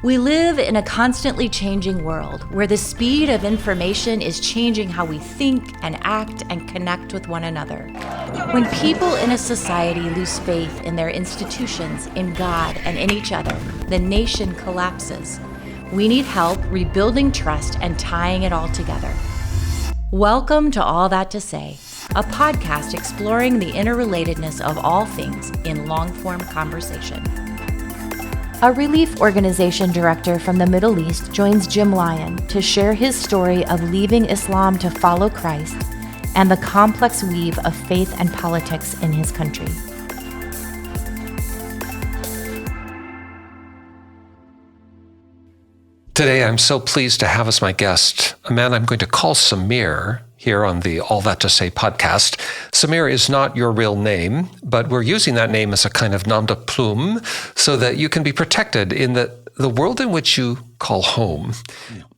We live in a constantly changing world where the speed of information is changing how we think and act and connect with one another. When people in a society lose faith in their institutions, in God, and in each other, the nation collapses. We need help rebuilding trust and tying it all together. Welcome to All That to Say, a podcast exploring the interrelatedness of all things in long-form conversation. A relief organization director from the Middle East joins Jim Lyon to share his story of leaving Islam to follow Christ and the complex weave of faith and politics in his country. Today, I'm so pleased to have as my guest a man I'm going to call Samir here on the All That to Say podcast. Samir is not your real name, but we're using that name as a kind of nom de plume so that you can be protected in that the world in which you call home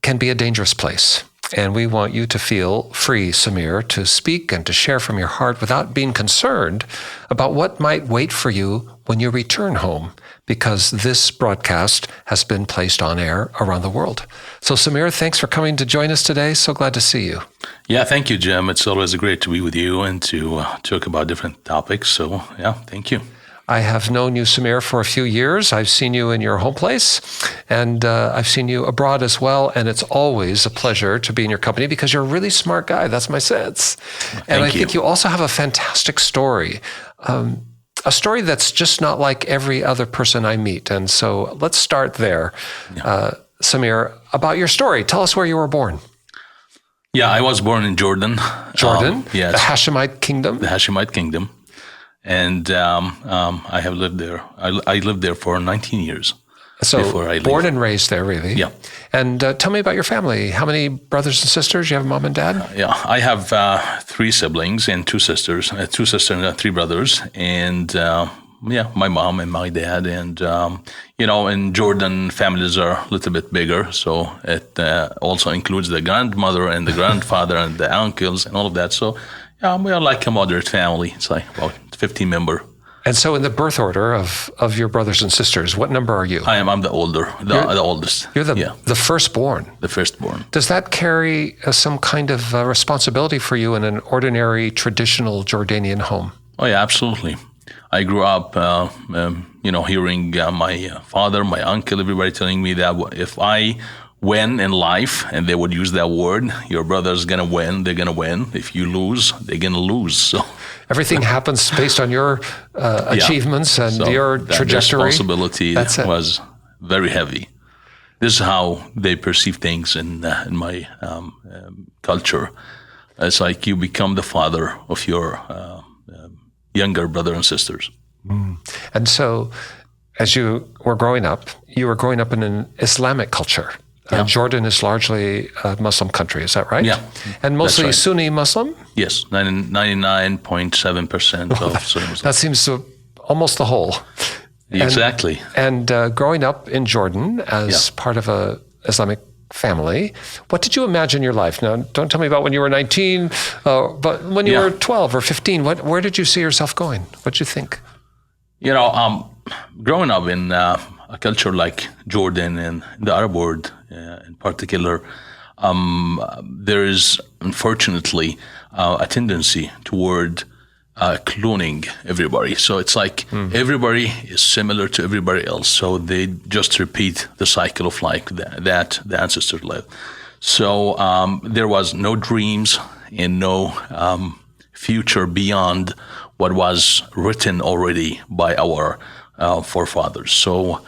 can be a dangerous place. And we want you to feel free, Samir, to speak and to share from your heart without being concerned about what might wait for you when you return home, because this broadcast has been placed on air around the world. So, Samir, thanks for coming to join us today. So glad to see you. Yeah, thank you, Jim. It's always great to be with you and to talk about different topics. So, yeah, thank you. I have known you, Samir, for a few years. I've seen you in your home place, and I've seen you abroad as well. And it's always a pleasure to be in your company because you're a really smart guy. That's my sense. And I think you also have a fantastic story, a story that's just not like every other person I meet. And so let's start there. Samir, about your story. Tell us where you were born. Yeah, I was born in Jordan. Jordan? Yes. The Hashemite Kingdom? The Hashemite Kingdom. And I have lived there. I lived there for 19 years. So born and raised there, really? Yeah. And tell me about your family. How many brothers and sisters? You have a mom and dad? Yeah, I have 3 siblings and 2 sisters. 2 sisters and 3 brothers. And my mom and my dad. And, in Jordan, families are a little bit bigger. So it also includes the grandmother and the grandfather and the uncles and all of that. So we are like a moderate family. It's like about 15 member. And so in the birth order of your brothers and sisters, what number are you? I'm the older, the oldest. You're the firstborn. The firstborn. Does that carry some kind of responsibility for you in an ordinary, traditional Jordanian home? Oh, yeah, absolutely. I grew up, hearing my father, my uncle, everybody telling me that if I win in life, and they would use that word, your brother's going to win, they're going to win. If you lose, they're going to lose. So everything happens based on your achievements and your trajectory. The responsibility was very heavy. This is how they perceive things in my culture. It's like you become the father of your younger brother and sisters. And so as you were growing up in an Islamic culture. Jordan is largely a Muslim country, is that right? Yeah. And mostly Sunni Muslim? Yes, 99.7% of Sunni Muslim. That seems to almost the whole. Exactly. And growing up in Jordan as part of a Islamic family, what did you imagine your life? Now, don't tell me about when you were 19, but when you were 12 or 15, where did you see yourself going? What did you think? Growing up in a culture like Jordan and the Arab world in particular, there is unfortunately a tendency toward cloning everybody. So it's like everybody is similar to everybody else. So they just repeat the cycle of like that the ancestors lived. So there was no dreams and no future beyond what was written already by our forefathers. So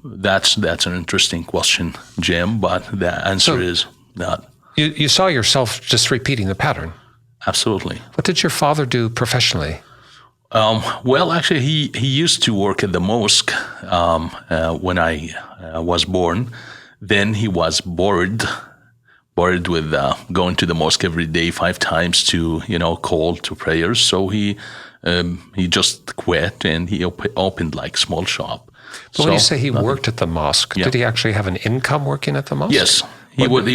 that's an interesting question, Jim, but the answer is not. You saw yourself just repeating the pattern. Absolutely. What did your father do professionally? Well, actually, he used to work at the mosque when I was born. Then he was bored with going to the mosque every day 5 times to call to prayers. So he just quit and he opened like small shop. But when you say he worked at the mosque, did he actually have an income working at the mosque? Yes. He would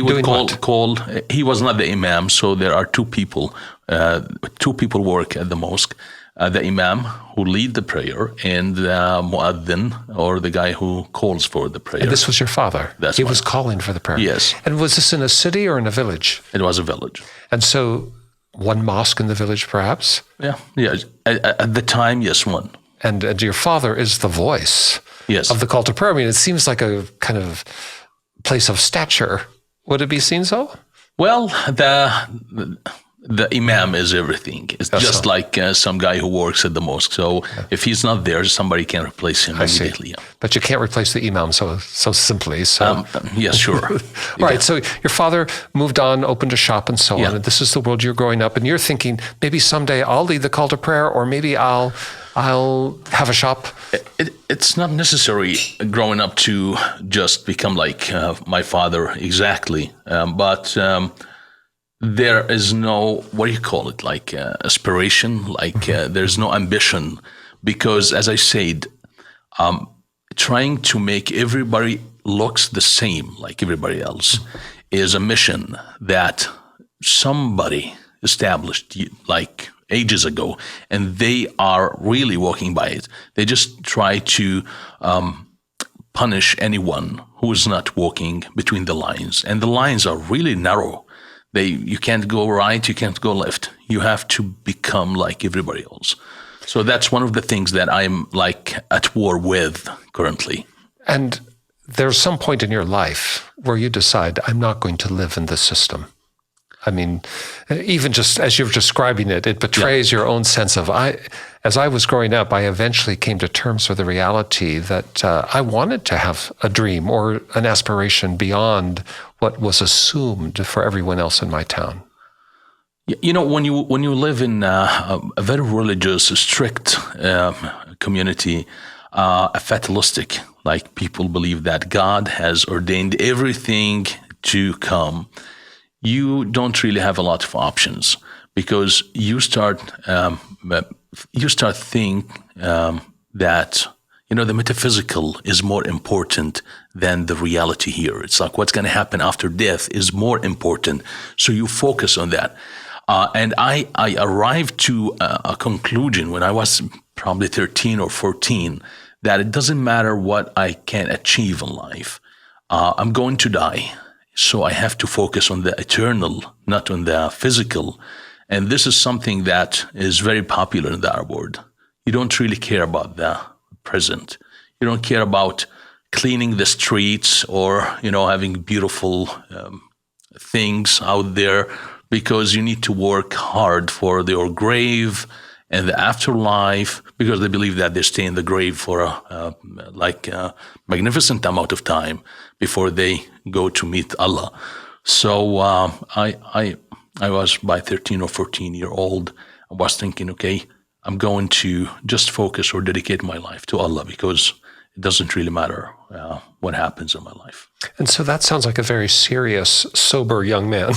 call. He was not the imam, so there are 2 people two people work at the mosque. The imam who lead the prayer and the muaddin, or the guy who calls for the prayer. And this was your father? He was father. calling for the prayer? Yes. And was this in a city or in a village? It was a village. And so one mosque in the village, perhaps? Yeah. At the time, yes, one. And your father is the voice of the call to prayer. I mean, it seems like a kind of place of stature. Would it be seen so? Well, the imam is everything. It's just like some guy who works at the mosque. So if he's not there, somebody can replace him immediately. Yeah. But you can't replace the imam so simply. So yes, sure. Right. So your father moved on, opened a shop and so on. And this is the world you're growing up. And you're thinking, maybe someday I'll lead the call to prayer, or maybe I'll have a shop. It's not necessary growing up to just become like my father exactly. But there is no, what do you call it, like aspiration, like there's no ambition. Because as I said, trying to make everybody looks the same like everybody else is a mission that somebody established like ages ago, and they are really walking by it. They just try to punish anyone who is not walking between the lines. And the lines are really narrow. You can't go right, you can't go left. You have to become like everybody else. So that's one of the things that I'm like at war with currently. And there's some point in your life where you decide, I'm not going to live in this system. I mean, even just as you're describing it, it betrays your own sense of, as I was growing up, I eventually came to terms with the reality that I wanted to have a dream or an aspiration beyond what was assumed for everyone else in my town. You know, when you live in a very religious, strict community, a fatalistic, like people believe that God has ordained everything to come, you don't really have a lot of options, because you start think that, you know, the metaphysical is more important than the reality here. It's like what's going to happen after death is more important. So you focus on that. And I arrived to a conclusion when I was probably 13 or 14 that it doesn't matter what I can achieve in life. I'm going to die. So I have to focus on the eternal, not on the physical. And this is something that is very popular in the Arab world. You don't really care about the present. You don't care about cleaning the streets or, you know, having beautiful things out there, because you need to work hard for your grave and the afterlife, because they believe that they stay in the grave for a magnificent amount of time before they go to meet Allah. So I was by 13 or 14 year old. I was thinking, okay, I'm going to just focus or dedicate my life to Allah, because it doesn't really matter what happens in my life. And so that sounds like a very serious, sober young man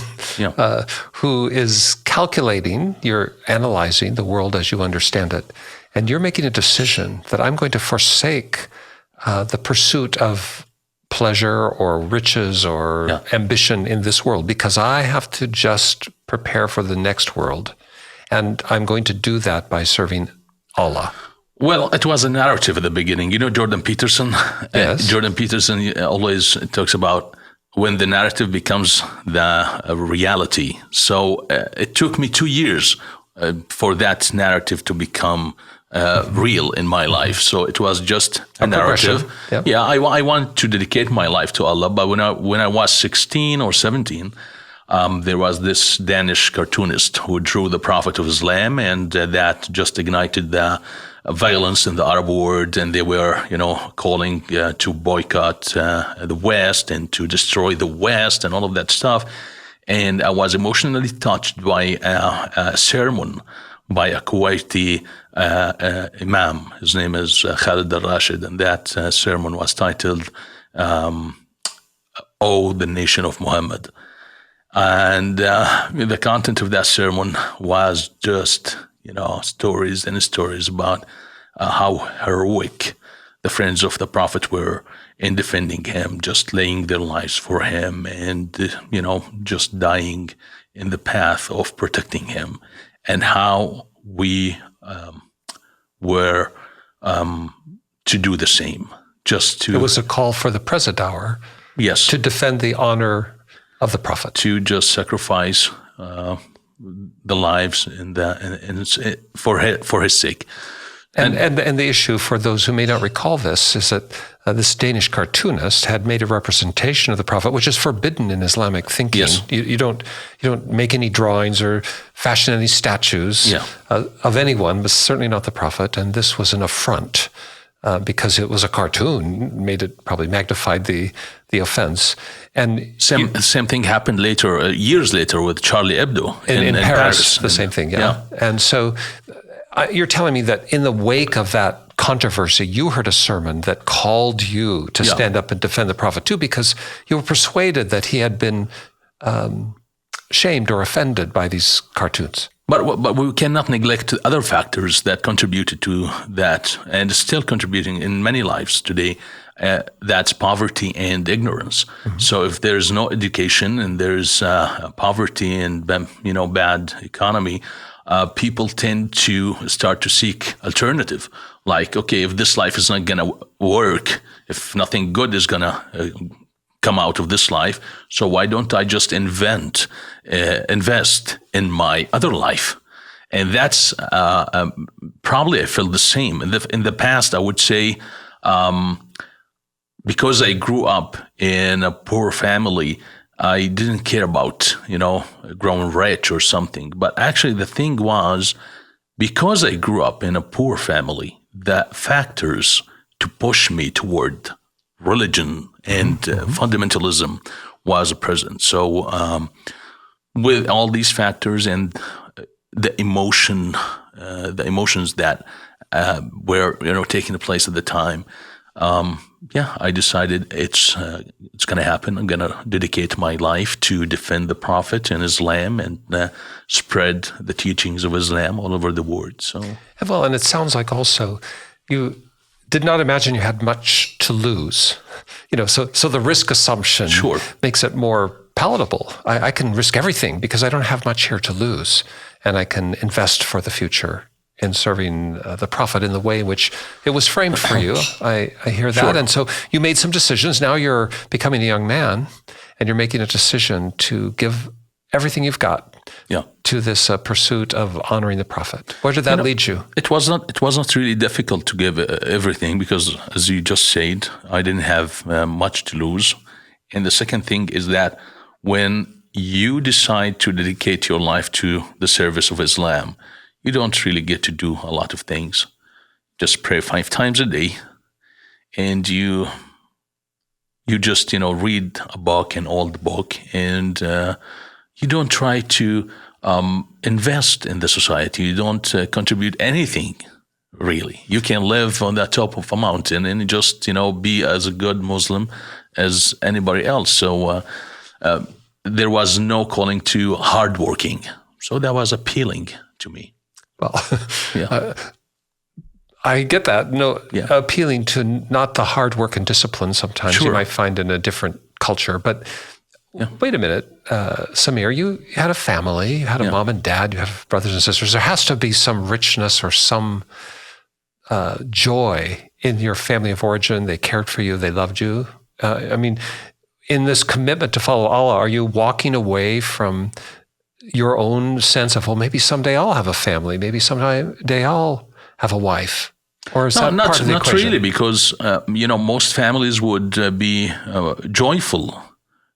who is calculating, you're analyzing the world as you understand it, and you're making a decision that I'm going to forsake the pursuit of pleasure or riches or ambition in this world, because I have to just prepare for the next world. And I'm going to do that by serving Allah. Well, it was a narrative at the beginning. You know Jordan Peterson? Yes. Jordan Peterson always talks about when the narrative becomes the reality. So it took me 2 years for that narrative to become real in my life. So it was just a narrative. Yep. Yeah, I want to dedicate my life to Allah. But when I was 16 or 17, there was this Danish cartoonist who drew the Prophet of Islam, and that just ignited the violence in the Arab world, and they were, you know, calling to boycott the West and to destroy the West and all of that stuff. And I was emotionally touched by a sermon by a Kuwaiti imam. His name is Khalid al-Rashid, and that sermon was titled "Oh, the Nation of Muhammad." And the content of that sermon was just, you know, stories and stories about how heroic the friends of the Prophet were, in defending him, just laying their lives for him, and just dying in the path of protecting him, and how we were to do the same. It was a call for the Present Hour. Yes. To defend the honor of the Prophet. To just sacrifice the lives for his sake. And the issue, for those who may not recall this, is that this Danish cartoonist had made a representation of the Prophet, which is forbidden in Islamic thinking. Yes. You don't make any drawings or fashion any statues of anyone, but certainly not the Prophet. And this was an affront because it was a cartoon, probably magnified the offense. And same thing happened later, years later, with Charlie Hebdo in Paris. The same thing, yeah. And so you're telling me that in the wake of that controversy, you heard a sermon that called you to stand up and defend the Prophet too, because you were persuaded that he had been shamed or offended by these cartoons. But we cannot neglect other factors that contributed to that, and still contributing in many lives today. That's poverty and ignorance. Mm-hmm. So if there's no education and there's poverty and bad economy, people tend to start to seek alternative. Like, okay, if this life is not going to work, if nothing good is going to come out of this life, so why don't I just invest in my other life? And that's probably I feel the same. In the past, I would say, because I grew up in a poor family, I didn't care about, growing rich or something. But actually the thing was, because I grew up in a poor family, the factors to push me toward religion and fundamentalism was present. So with all these factors and the emotions that were taking place at the time, I decided it's going to happen. I'm going to dedicate my life to defend the Prophet and Islam and spread the teachings of Islam all over the world. So, well, and it sounds like also you did not imagine you had much to lose. So the risk assumption makes it more palatable. I can risk everything because I don't have much here to lose, and I can invest for the future in serving the Prophet in the way in which it was framed for you. I hear that. Sure. And so you made some decisions. Now you're becoming a young man, and you're making a decision to give everything you've got to this pursuit of honoring the Prophet. Where did that lead you? It was not really difficult to give everything because, as you just said, I didn't have much to lose. And the second thing is that when you decide to dedicate your life to the service of Islam, you don't really get to do a lot of things. Just pray 5 times a day, and you just read a book, an old book, and you don't try to invest in the society. You don't contribute anything, really. You can live on the top of a mountain and just be as a good Muslim as anybody else. So there was no calling to hard working. So that was appealing to me. Well, I get that. Appealing to not the hard work and discipline sometimes you might find in a different culture. But wait a minute, Samir, you had a family, you had a mom and dad, you have brothers and sisters. There has to be some richness or some joy in your family of origin. They cared for you, they loved you. In this commitment to follow Allah, are you walking away from your own sense of, well, maybe someday I'll have a family, maybe someday I'll have a wife? Or is that part of the equation? Not really, because most families would be joyful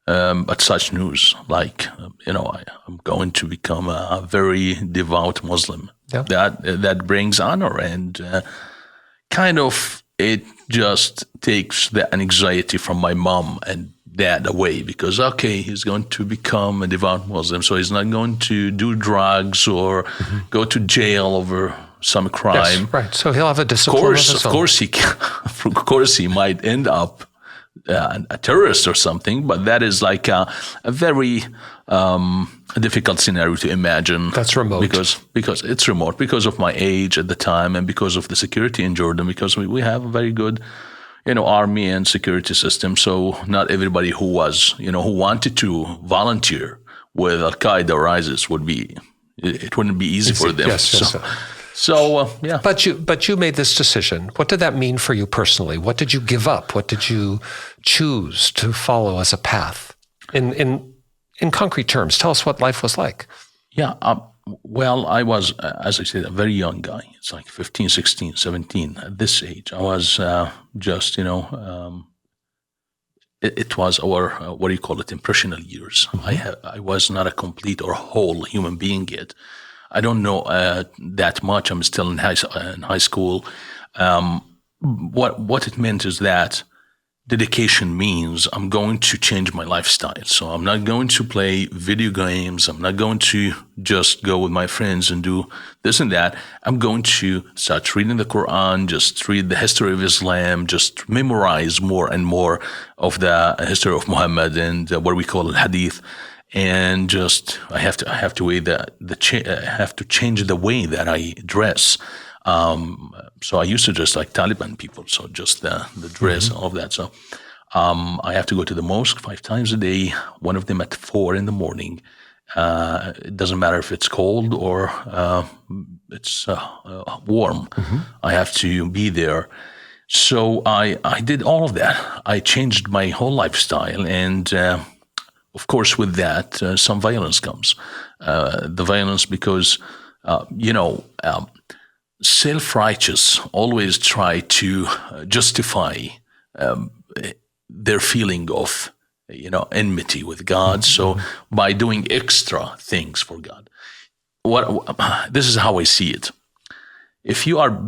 at such news. Like, I'm going to become a very devout Muslim. Yeah. That brings honor, and kind of it just takes the anxiety from my mom and dad away, because he's going to become a devout Muslim, so he's not going to do drugs or go to jail over some crime. Yes, right. So he'll have a discipline. Of course, he might end up a terrorist or something, but that is like a very difficult scenario to imagine. That's remote. Because it's remote, because of my age at the time and because of the security in Jordan, because we have a very good army and security system. So not everybody who was, who wanted to volunteer with Al Qaeda or ISIS it wouldn't be easy for them. Yes. Yeah. But you made this decision. What did that mean for you personally? What did you give up? What did you choose to follow as a path? In concrete terms, tell us what life was like. Yeah. Well, I was, as I said, a very young guy. It's like 15, 16, 17. At this age, I was just, it was our, what do you call it, impressional years. Mm-hmm. I was not a complete or whole human being yet. I don't know that much. I'm still in high school. What it meant is that dedication means I'm going to change my lifestyle. So I'm not going to play video games. I'm not going to just go with my friends and do this and that. I'm going to start reading the Quran, just read the history of Islam, just memorize more and more of the history of Muhammad and what we call Hadith. And just I have to change the way that I dress. So I used to dress like Taliban people, so just the dress, all of that. So I have to go to the mosque 5 times a day, one of them at 4 in the morning. It doesn't matter if it's cold or it's warm. Mm-hmm. I have to be there. So I did all of that. I changed my whole lifestyle, and of course with that, some violence comes. The violence because, self-righteous always try to justify their feeling of, enmity with God. So by doing extra things for God, this is how I see it. If you are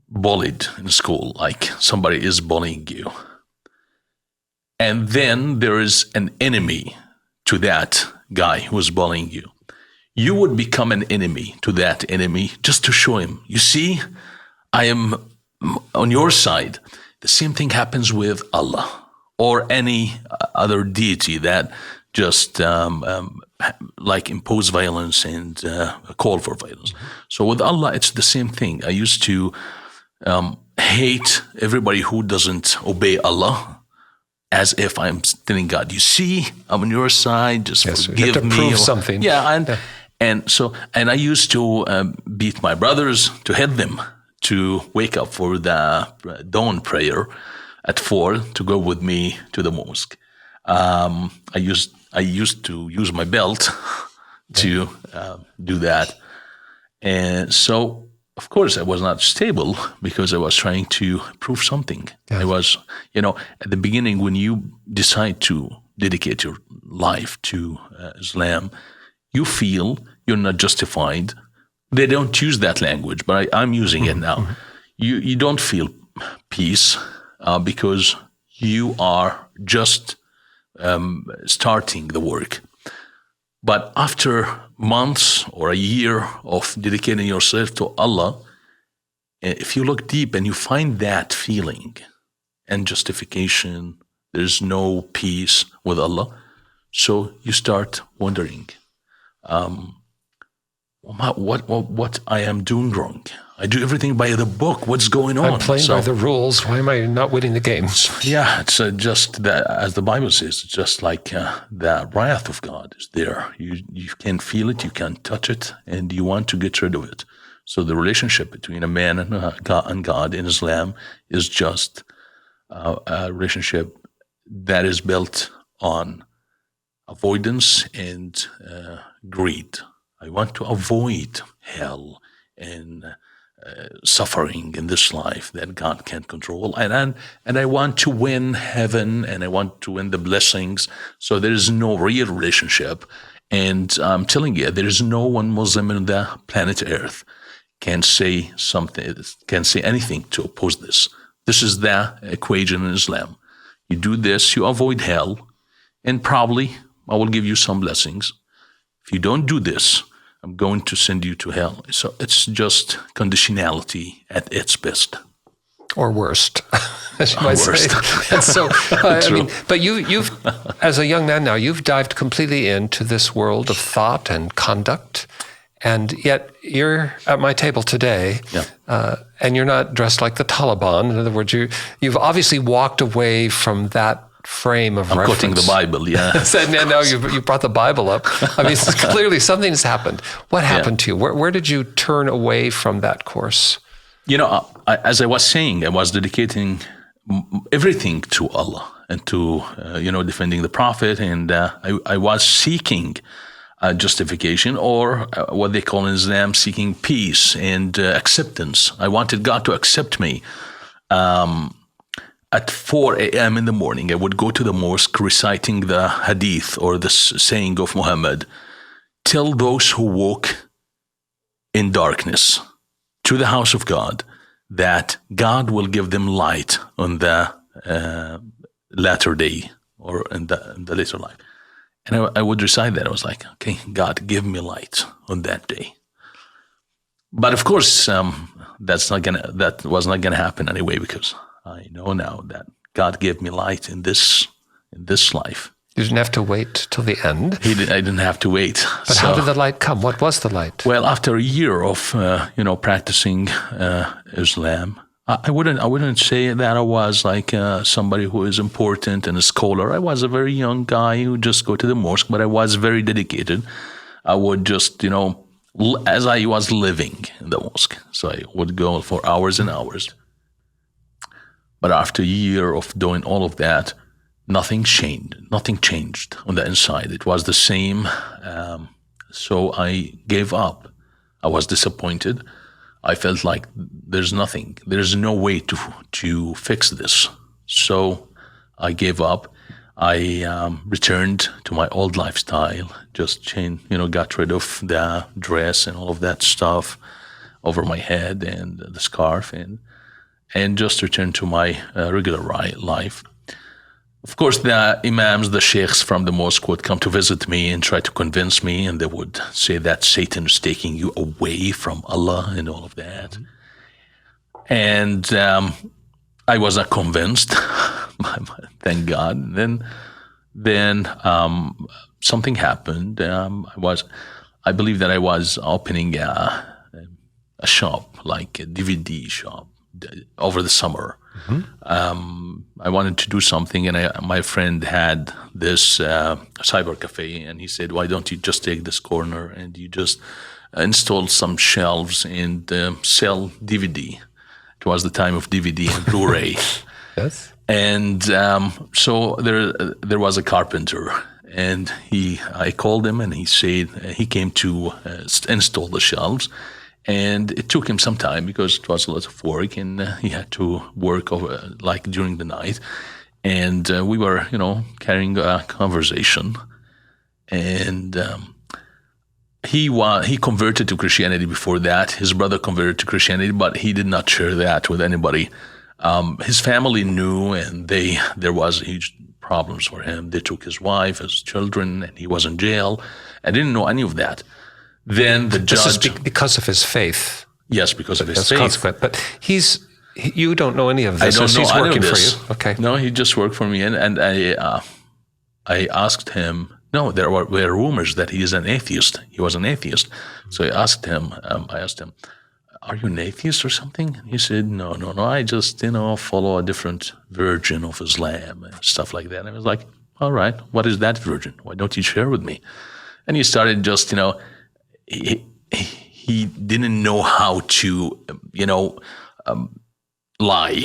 bullied in school, like somebody is bullying you, and then there is an enemy to that guy who is bullying you, you would become an enemy to that enemy just to show him, you see, I am on your side. The same thing happens with Allah or any other deity that just like impose violence and call for violence. So with Allah, it's the same thing. I used to hate everybody who doesn't obey Allah, as if I'm telling God, you see, I'm on your side, just forgive you have to me. Prove something. And I used to beat my brothers to hit them, to wake up for the dawn prayer at 4 to go with me to the mosque. I used to use my belt to do that. And so, of course, I was not stable because I was trying to prove something. Yeah. I was, at the beginning, when you decide to dedicate your life to Islam, you feel you're not justified. They don't use that language, but I'm using it now. Mm-hmm. You don't feel peace because you are just starting the work. But after months or a year of dedicating yourself to Allah, if you look deep and you find that feeling and justification, there's no peace with Allah. So you start wondering, what I am doing wrong. I do everything by the book. What's going on? I'm playing by the rules. Why am I not winning the game? Yeah, it's just that, as the Bible says, it's just like the wrath of God is there. You can feel it, you can touch it, and you want to get rid of it. So the relationship between a man and God in Islam is just a relationship that is built on avoidance and greed. I want to avoid hell and suffering in this life that God can't control, and I want to win heaven, and I want to win the blessings. So there is no real relationship, and I'm telling you, there is no one Muslim on the planet Earth can say anything to oppose this. This is the equation in Islam. You do this, you avoid hell, and probably I will give you some blessings. If you don't do this, I'm going to send you to hell. So it's just conditionality at its best. Or worst, as you might say. And so, but you've, as a young man now, you've dived completely into this world of thought and conduct And yet you're at my table today, and you're not dressed like the Taliban. In other words, you've obviously walked away from that frame of reference. I'm quoting the Bible, yeah. No, you brought the Bible up. I mean, clearly something's happened. What happened to you? Where did you turn away from that course? As I was saying, I was dedicating everything to Allah and to, defending the Prophet. And I was seeking justification, or what they call in Islam, seeking peace and acceptance. I wanted God to accept me. At 4 a.m. in the morning, I would go to the mosque reciting the hadith or the saying of Muhammad, tell those who walk in darkness to the house of God that God will give them light on the latter day or in the later life. And I would recite that. I was like, okay, God, give me light on that day. But of course, that was not gonna happen anyway, because I know now that God gave me light in this life. You didn't have to wait till the end. I didn't have to wait. But how did the light come? What was the light? Well, after a year of practicing Islam, I wouldn't say that I was like somebody who is important and a scholar. I was a very young guy who just go to the mosque, but I was very dedicated. I would just as I was living in the mosque, so I would go for hours and hours. But after a year of doing all of that, nothing changed. Nothing changed on the inside. It was the same. So I gave up. I was disappointed. I felt like there's nothing. There's no way to fix this. So I gave up. I returned to my old lifestyle. Just got rid of the dress and all of that stuff over my head and the scarf and just return to my regular life. Of course, the imams, the sheikhs from the mosque would come to visit me and try to convince me, and they would say that Satan is taking you away from Allah and all of that. And I was not convinced, thank God. Then something happened. I believe that I was opening a shop, like a DVD shop, over the summer. I wanted to do something, and my friend had this cyber cafe, and he said, why don't you just take this corner and you just install some shelves and sell DVD. It was the time of DVD and Blu-ray. Yes. And so there was a carpenter, and I called him, and he said he came to install the shelves. And it took him some time because it was a lot of work, and he had to work over during the night. And we were, carrying a conversation. And he converted to Christianity before that. His brother converted to Christianity, but he did not share that with anybody. His family knew, and there was huge problems for him. They took his wife, his children, and he was in jail. I didn't know any of that. Then the judge... This is because of his faith. Yes, because of his faith. Consequent. But you don't know any of this. I don't know he's any working of this. for you. Okay. No, he just worked for me. And I asked him, no, there were rumors that he is an atheist. He was an atheist. So I asked him, are you an atheist or something? He said, no, I just, follow a different version of Islam and stuff like that. And I was like, all right, what is that version? Why don't you share with me? And he started just, he didn't know how to, lie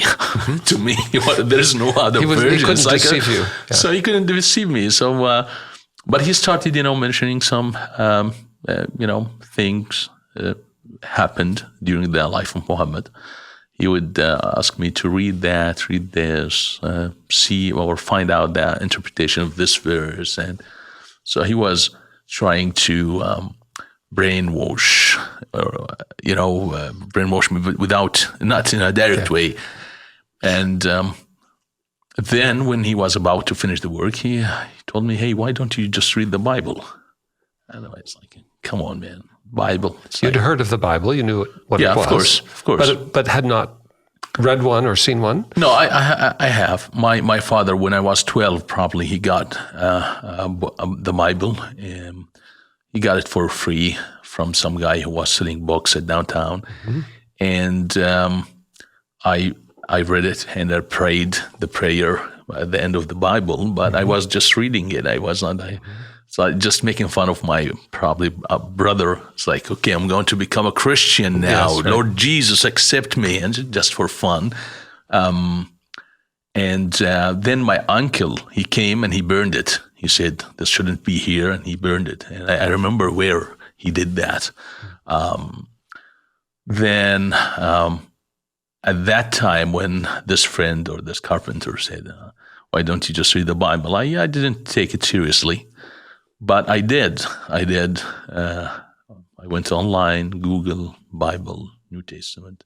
to me. There's no other version. He couldn't deceive you. Yeah. So he couldn't deceive me. So, but he started, mentioning some, things happened during the life of Muhammad. He would ask me to read this, see or find out the interpretation of this verse. And so he was trying to brainwash me not in a direct way. And then when he was about to finish the work, he told me, hey, why don't you just read the Bible? And I was like, come on, man, Bible. You'd heard of the Bible. You knew what it was. Yeah, of course. But had not read one or seen one? No, I have. My father, when I was 12, probably, he got the Bible. He got it for free from some guy who was selling books at downtown. And I read it and I prayed the prayer at the end of the Bible, but I was just reading it. I was not, so just making fun of my probably brother. It's like, okay, I'm going to become a Christian now. Yes, right. Lord Jesus, accept me, and just for fun. And then my uncle, he came and he burned it. He said, this shouldn't be here, and he burned it. And I remember where he did that. Then at that time, when this friend or this carpenter said, why don't you just read the Bible? I didn't take it seriously, but I did. I went online, Google, Bible, New Testament.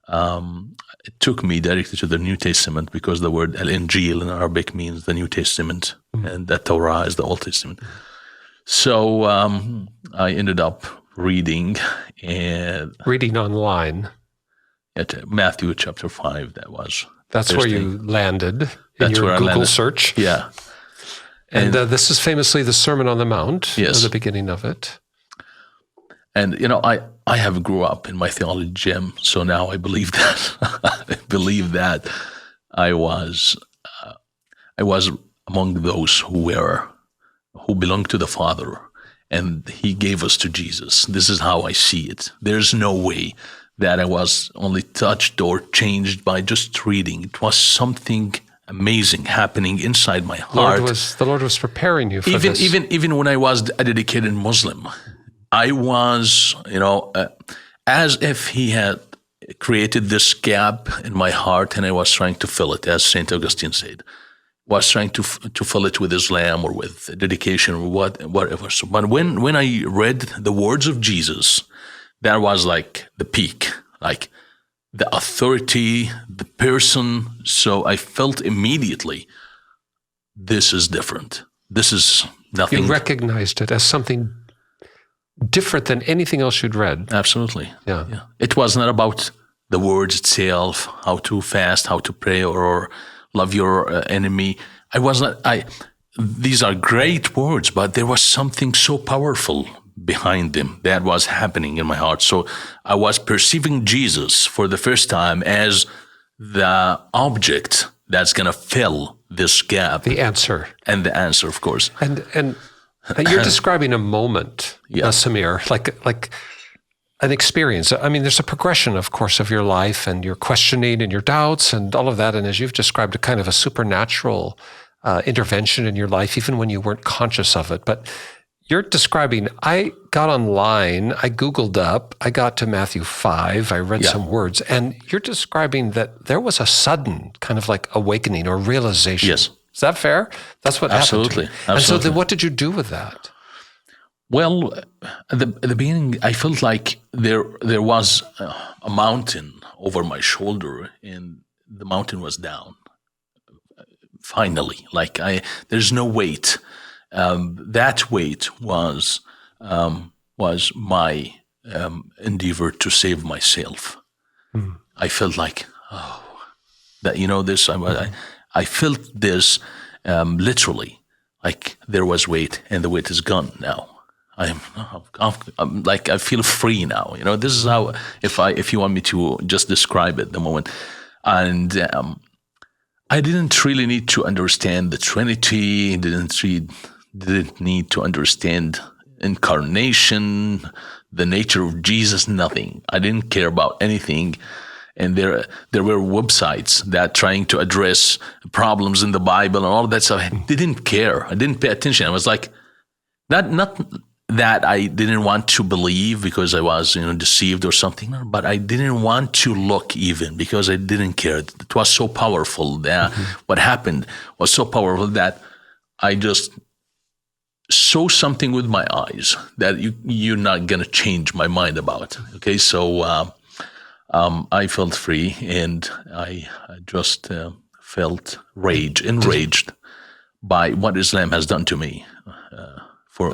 It took me directly to the New Testament because the word al-Injil in Arabic means the New Testament, and the Torah is the Old Testament. So I ended up reading online. At Matthew chapter 5, That's where you landed in your Google search. Yeah. And this is famously the Sermon on the Mount, yes, the beginning of it. And, I have grew up in my theology gym, so now I believe that. I believe that I was among those who belonged to the Father, and He gave us to Jesus. This is how I see it. There's no way that I was only touched or changed by just reading. It was something amazing happening inside my heart. The Lord was preparing you for this. Even when I was a dedicated Muslim, I was, as if He had created this gap in my heart, and I was trying to fill it, as St. Augustine said. Was trying to fill it with Islam or with dedication or whatever. So, but when I read the words of Jesus, that was like the peak, like the authority, the person. So I felt immediately, this is different. This is nothing. You recognized it as something different than anything else you'd read. Absolutely. Yeah. It was not about the words itself, how to fast, how to pray, or love your enemy. These are great words, but there was something so powerful behind them that was happening in my heart. So I was perceiving Jesus for the first time as the object that's going to fill this gap. The answer. And the answer, of course. And you're describing a moment, Yeah. Samir, like an experience. I mean, there's a progression, of course, of your life and your questioning and your doubts and all of that. And as you've described, a kind of a supernatural intervention in your life, even when you weren't conscious of it. But you're describing, I got online, I Googled up, I got to Matthew 5, I read some words, and you're describing that there was a sudden kind of like awakening or realization. Yes. Is that fair? That's what happened to you. And so then what did you do with that? Well, at the beginning, I felt like there was a mountain over my shoulder, and the mountain was down. Finally, there's no weight. That weight was my endeavor to save myself. I felt like, this. I felt this literally, like there was weight, and the weight is gone now. I'm like, I feel free now. This is how, if you want me to just describe it, the moment. And I didn't really need to understand the Trinity. Didn't need to understand incarnation, the nature of Jesus. Nothing. I didn't care about anything. And there were websites that trying to address problems in the Bible and all of that stuff. I didn't care. I didn't pay attention. I was like, not that I didn't want to believe because I was, deceived or something, but I didn't want to look even because I didn't care. It was so powerful that what happened was so powerful that I just saw something with my eyes that you're not going to change my mind about. Okay, so I felt free, and I just felt enraged by what Islam has done to me.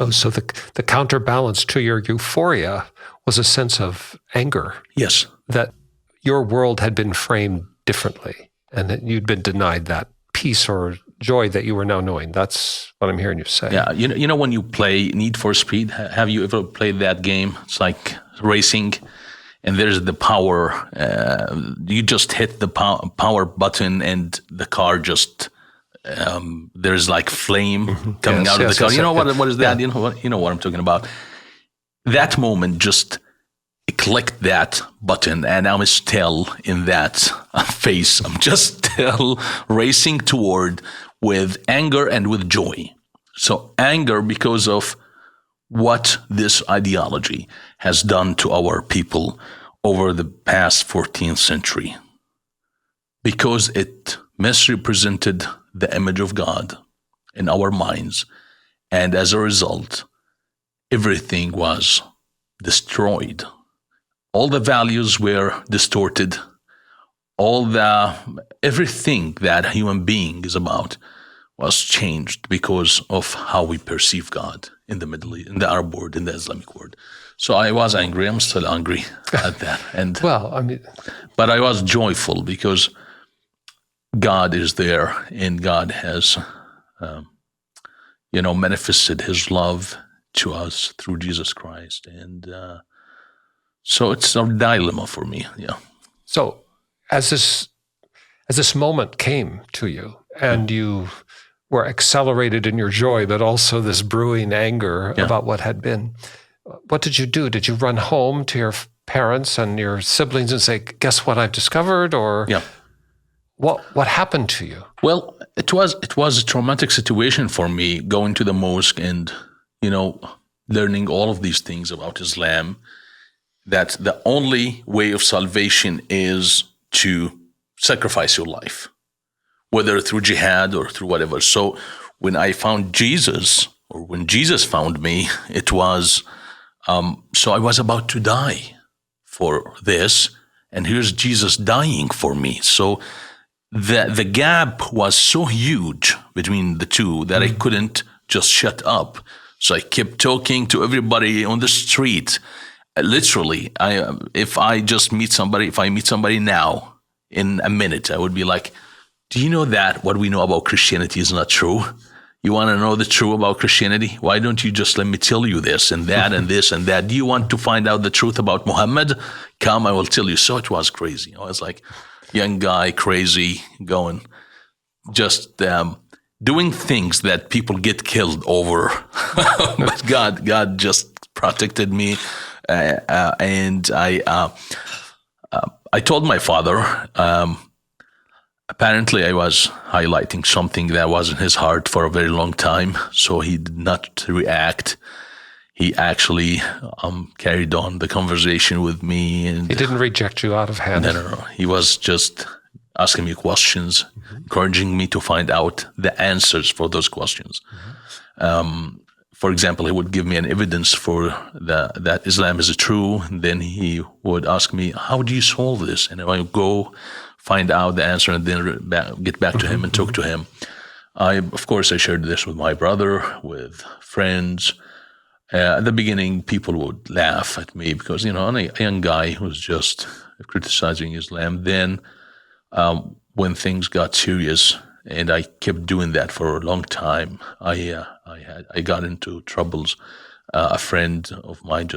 So the counterbalance to your euphoria was a sense of anger. Yes. That your world had been framed differently, and that you'd been denied that peace or joy that you were now knowing. That's what I'm hearing you say. Yeah, you know when you play Need for Speed, have you ever played that game? It's like racing, and there's the power. You just hit the power button, and the car just there's like flame coming out of the car. You know what is that? Yeah. You know what I'm talking about. That moment just clicked that button, and I'm still in that phase. I'm just still racing toward with anger and with joy. So anger because of what this ideology has done to our people over the past 14th century, because it misrepresented the image of God in our minds. And as a result, everything was destroyed. All the values were distorted. Everything that a human being is about was changed because of how we perceive God in the Middle East, in the Arab world, in the Islamic world. So I was angry. I'm still angry at that. And but I was joyful because God is there, and God has, manifested His love to us through Jesus Christ, and so it's a dilemma for me. Yeah. So as this moment came to you, and you were accelerated in your joy, but also this brewing anger about what had been, what did you do? Did you run home to your parents and your siblings and say, "Guess what I've discovered"? Or what happened to you? Well, it was a traumatic situation for me, going to the mosque and learning all of these things about Islam. That the only way of salvation is to sacrifice your life, whether through jihad or through whatever. So when I found Jesus, or when Jesus found me, it was, so I was about to die for this, and here's Jesus dying for me. So the gap was so huge between the two that I couldn't just shut up. So I kept talking to everybody on the street. Literally, if I meet somebody now in a minute, I would be like, "Do you know that what we know about Christianity is not true? You want to know the truth about Christianity? Why don't you just let me tell you this and that and this and that? Do you want to find out the truth about Muhammad? Come, I will tell you." So it was crazy. I was like, young guy, crazy, going, just doing things that people get killed over. But God just protected me. And I told my father, apparently I was highlighting something that was in his heart for a very long time, so he did not react. He actually carried on the conversation with me. And he didn't reject you out of hand. No. He was just asking me questions, encouraging me to find out the answers for those questions. For example, he would give me an evidence for that Islam is true. And then he would ask me, "How do you solve this?" And I would go find out the answer and then get back to him and talk to him. Of course, I shared this with my brother, with friends. At the beginning, people would laugh at me because, I'm a young guy who's just criticizing Islam. Then when things got serious, and I kept doing that for a long time, I got into troubles. A friend of mine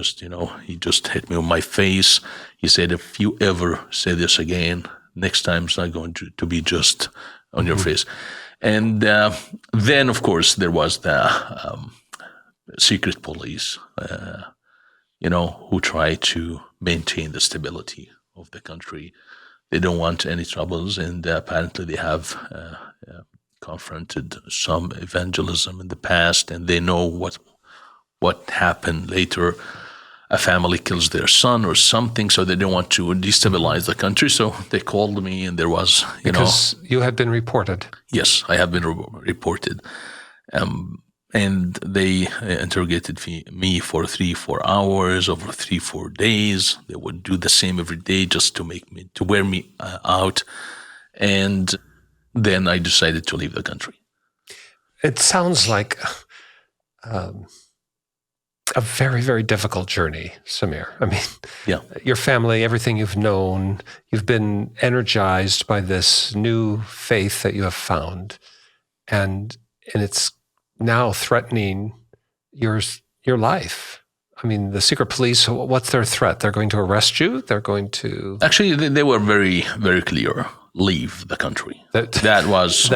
he just hit me on my face. He said, "If you ever say this again, next time it's not going to be just on your face." And then, of course, there was the secret police, who try to maintain the stability of the country. They don't want any troubles, and apparently they have confronted some evangelism in the past, and they know what happened later. A family kills their son or something, so they don't want to destabilize the country. So they called me, and there was, Because you had been reported. Yes, I have been reported. And they interrogated me for 3-4 hours over 3-4 days. They would do the same every day just to wear me out. And then I decided to leave the country. It sounds like a very, very difficult journey, Samir. I mean, your family, everything you've known, you've been energized by this new faith that you have found. and it's now threatening your life. I mean, the secret police, what's their threat? They're going to arrest you? They're going to... Actually, they were very, very clear. Leave the country. That was...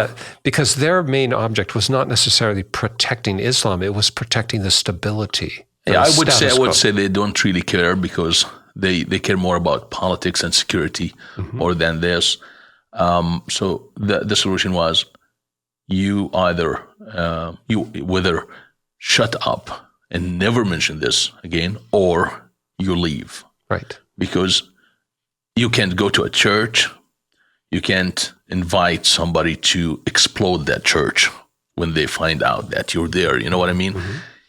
because their main object was not necessarily protecting Islam. It was protecting the stability. I would say they don't really care, because they care more about politics and security more than this. So the solution was, you either shut up and never mention this again, or you leave. Right. Because you can't go to a church, you can't invite somebody to explode that church when they find out that you're there. You know what I mean?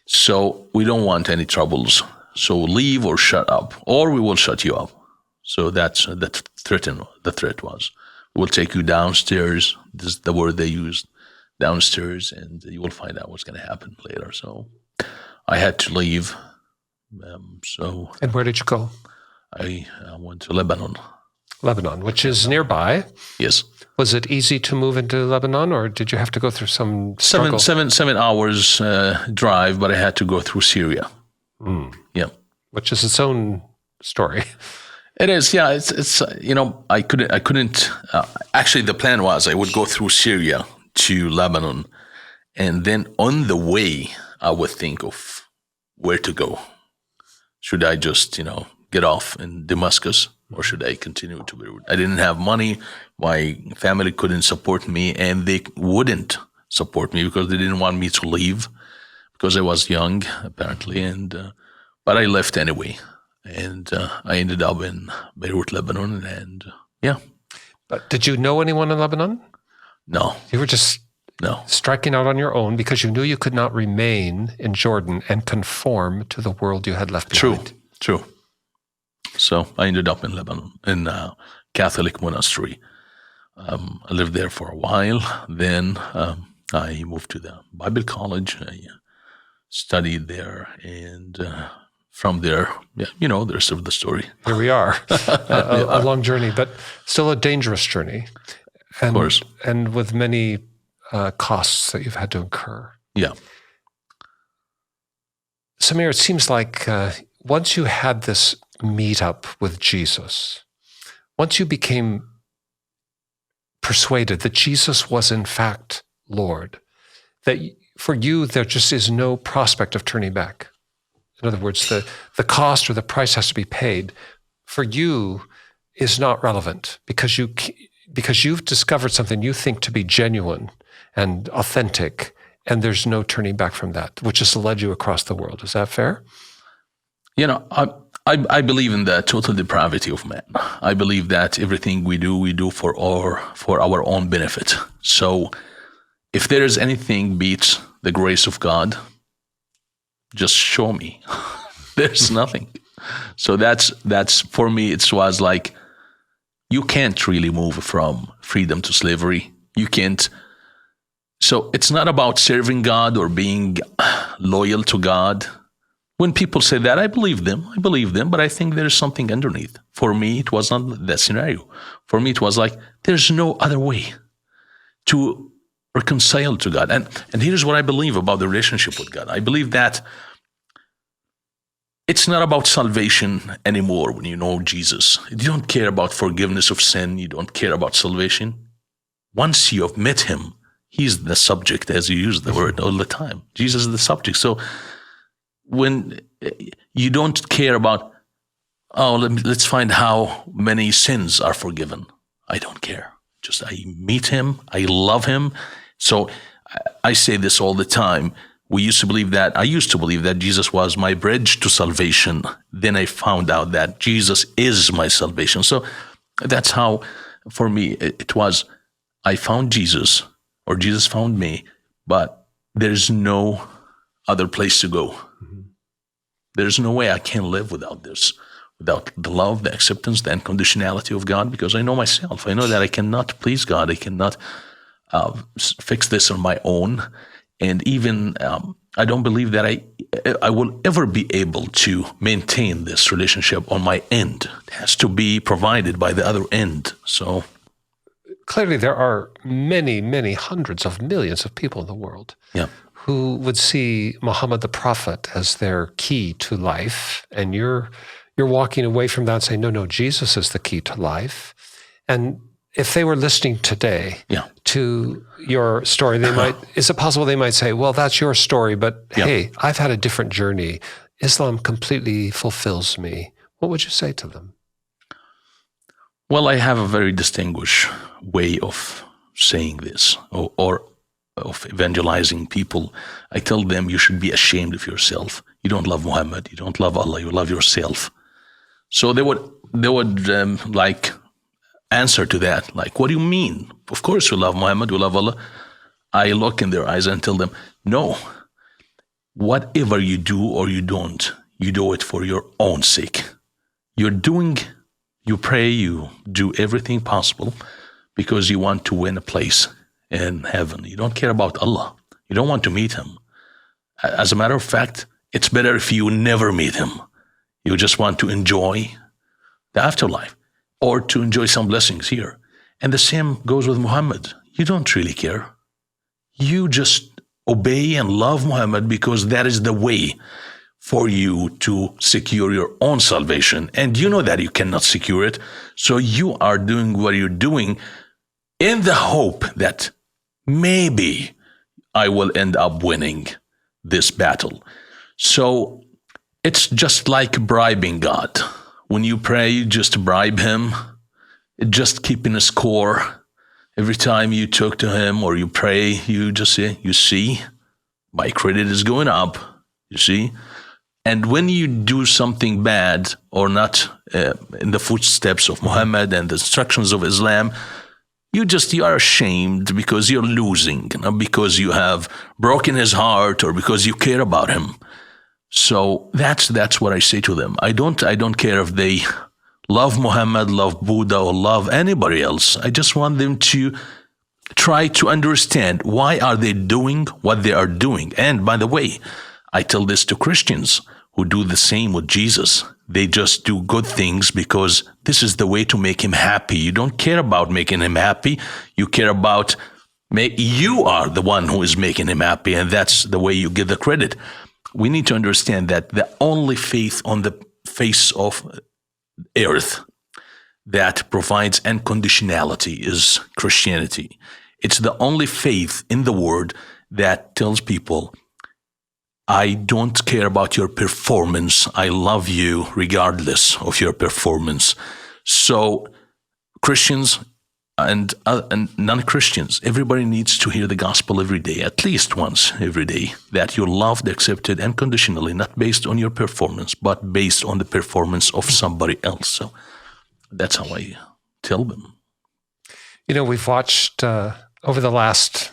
So we don't want any troubles. So leave or shut up, or we will shut you up. So that's the threat was, we'll take you downstairs. This is the word they used, downstairs, and you will find out what's going to happen later. So I had to leave. And where did you go? I went to Lebanon. Lebanon, which is nearby. Yes. Was it easy to move into Lebanon, or did you have to go through some struggle? 7 hours drive, but I had to go through Syria. Yeah. Which is its own story. It is, yeah. It's I couldn't. Actually, the plan was I would go through Syria to Lebanon, and then on the way I would think of where to go. Should I just get off in Damascus, or should I continue to Beirut? I didn't have money. My family couldn't support me, and they wouldn't support me because they didn't want me to leave, because I was young, apparently. But I left anyway, and I ended up in Beirut, Lebanon, and yeah. But did you know anyone in Lebanon? No. You were just striking out on your own because you knew you could not remain in Jordan and conform to the world you had left behind. True. So I ended up in Lebanon, in a Catholic monastery. I lived there for a while. Then I moved to the Bible college. I studied there, and from there, the rest of the story. Here we are. A long journey, but still a dangerous journey. Of course. And with many costs that you've had to incur. Yeah. Samir, it seems like once you had this meetup with Jesus, once you became persuaded that Jesus was in fact Lord, that for you there just is no prospect of turning back. In other words, the cost or the price has to be paid. For you is not relevant because you've discovered something you think to be genuine and authentic, and there's no turning back from that, which has led you across the world. Is that fair? I believe in the total depravity of man. I believe that everything we do for our own benefit. So if there is anything beats the grace of God, just show me. There's nothing. So that's for me, it was like, you can't really move from freedom to slavery. You can't. So it's not about serving God or being loyal to God. When people say that, I believe them, but I think there's something underneath. For me, it was not that scenario. For me, it was like, there's no other way to reconcile to God. And here's what I believe about the relationship with God. I believe that it's not about salvation anymore when you know Jesus. You don't care about forgiveness of sin. You don't care about salvation. Once you have met him, he's the subject, as you use the word all the time. Jesus is the subject. So when you don't care about, let's find how many sins are forgiven. I don't care. Just I meet him. I love him. So I say this all the time. I used to believe that Jesus was my bridge to salvation. Then I found out that Jesus is my salvation. So that's how, for me, it was, I found Jesus, or Jesus found me, but there's no other place to go. Mm-hmm. There's no way I can live without this, without the love, the acceptance, the unconditionality of God, because I know myself. I know that I cannot please God. I cannot fix this on my own. And even I don't believe that I will ever be able to maintain this relationship on my end. It has to be provided by the other end. So, clearly there are many, many hundreds of millions of people in the world who would see Muhammad the Prophet as their key to life, and you're walking away from that and saying, no, Jesus is the key to life. And if they were listening today to your story, they might, is it possible they might say, well, that's your story, but hey, I've had a different journey. Islam completely fulfills me. What would you say to them? Well, I have a very distinguished way of saying this, or of evangelizing people. I tell them you should be ashamed of yourself. You don't love Muhammad. You don't love Allah. You love yourself. So they would like answer to that, like, what do you mean? Of course you love Muhammad, you love Allah. I look in their eyes and tell them, no, whatever you do or you don't, you do it for your own sake. You pray, you do everything possible because you want to win a place in heaven. You don't care about Allah. You don't want to meet him. As a matter of fact, it's better if you never meet him. You just want to enjoy the afterlife or to enjoy some blessings here. And the same goes with Muhammad. You don't really care. You just obey and love Muhammad because that is the way for you to secure your own salvation. And you know that you cannot secure it. So you are doing what you're doing in the hope that maybe I will end up winning this battle. So it's just like bribing God. When you pray, you just bribe him, just keeping a score. Every time you talk to him or you pray, you just say, you see, my credit is going up, you see. And when you do something bad or not in the footsteps of Muhammad and the instructions of Islam, you are ashamed because you're losing, not because you have broken his heart or because you care about him. So that's what I say to them. I don't care if they love Muhammad, love Buddha, or love anybody else. I just want them to try to understand why are they doing what they are doing. And by the way, I tell this to Christians who do the same with Jesus. They just do good things because this is the way to make him happy. You don't care about making him happy. You care about you are the one who is making him happy, and that's the way you get the credit. We need to understand that the only faith on the face of earth that provides unconditionality is Christianity. It's the only faith in the world that tells people, I don't care about your performance. I love you regardless of your performance. So Christians and non-Christians, everybody needs to hear the gospel every day, at least once every day, that you're loved, accepted unconditionally, not based on your performance, but based on the performance of somebody else. So that's how I tell them. You know, we've watched over the last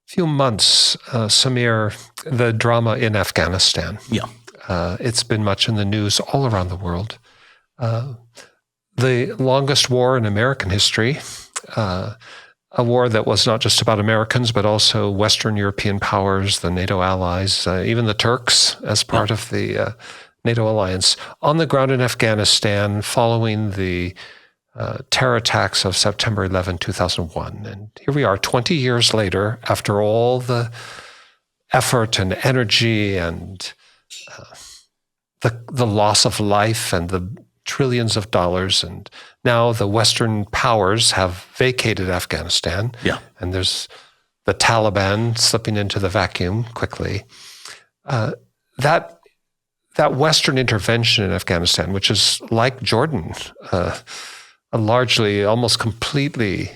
few months, Samir, the drama in Afghanistan. Yeah. It's been much in the news all around the world. The longest war in American history, a war that was not just about Americans, but also Western European powers, the NATO allies, even the Turks as part of the NATO alliance, on the ground in Afghanistan following the terror attacks of September 11, 2001. And here we are 20 years later, after all the effort and energy and the loss of life and the trillions of dollars. And now the Western powers have vacated Afghanistan. Yeah. And there's the Taliban slipping into the vacuum quickly. That Western intervention in Afghanistan, which is like Jordan, a largely, almost completely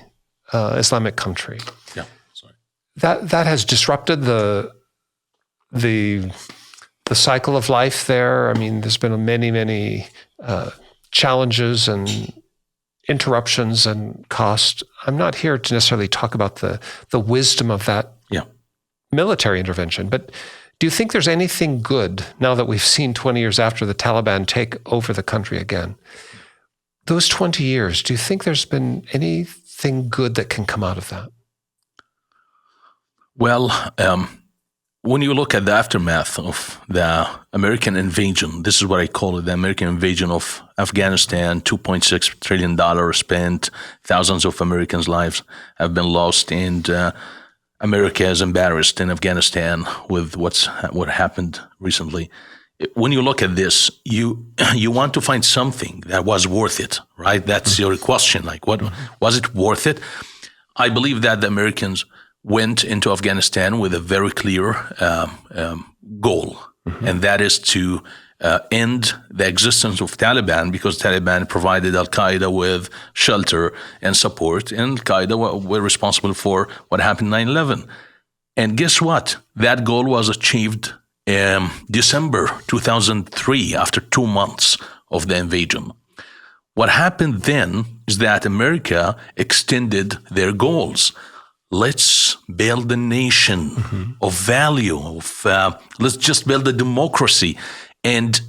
Islamic country. Yeah, sorry. That has disrupted the cycle of life there. I mean, there's been many challenges and interruptions and cost. I'm not here to necessarily talk about the wisdom of that military intervention, but do you think there's anything good now that we've seen 20 years after the Taliban take over the country again? Those 20 years, do you think there's been anything good that can come out of that? Well, when you look at the aftermath of the American invasion, this is what I call it, the American invasion of Afghanistan, $2.6 trillion spent, thousands of Americans' lives have been lost, and America is embarrassed in Afghanistan with what happened recently. When you look at this, you want to find something that was worth it, right? That's your question. Like, what was it worth it? I believe that the Americans went into Afghanistan with a very clear goal, and that is to end the existence of Taliban, because Taliban provided Al-Qaeda with shelter and support, and Al-Qaeda were responsible for what happened in 9/11. And guess what? That goal was achieved in December 2003, after 2 months of the invasion. What happened then is that America extended their goals. Let's build a nation of value, let's just build a democracy. And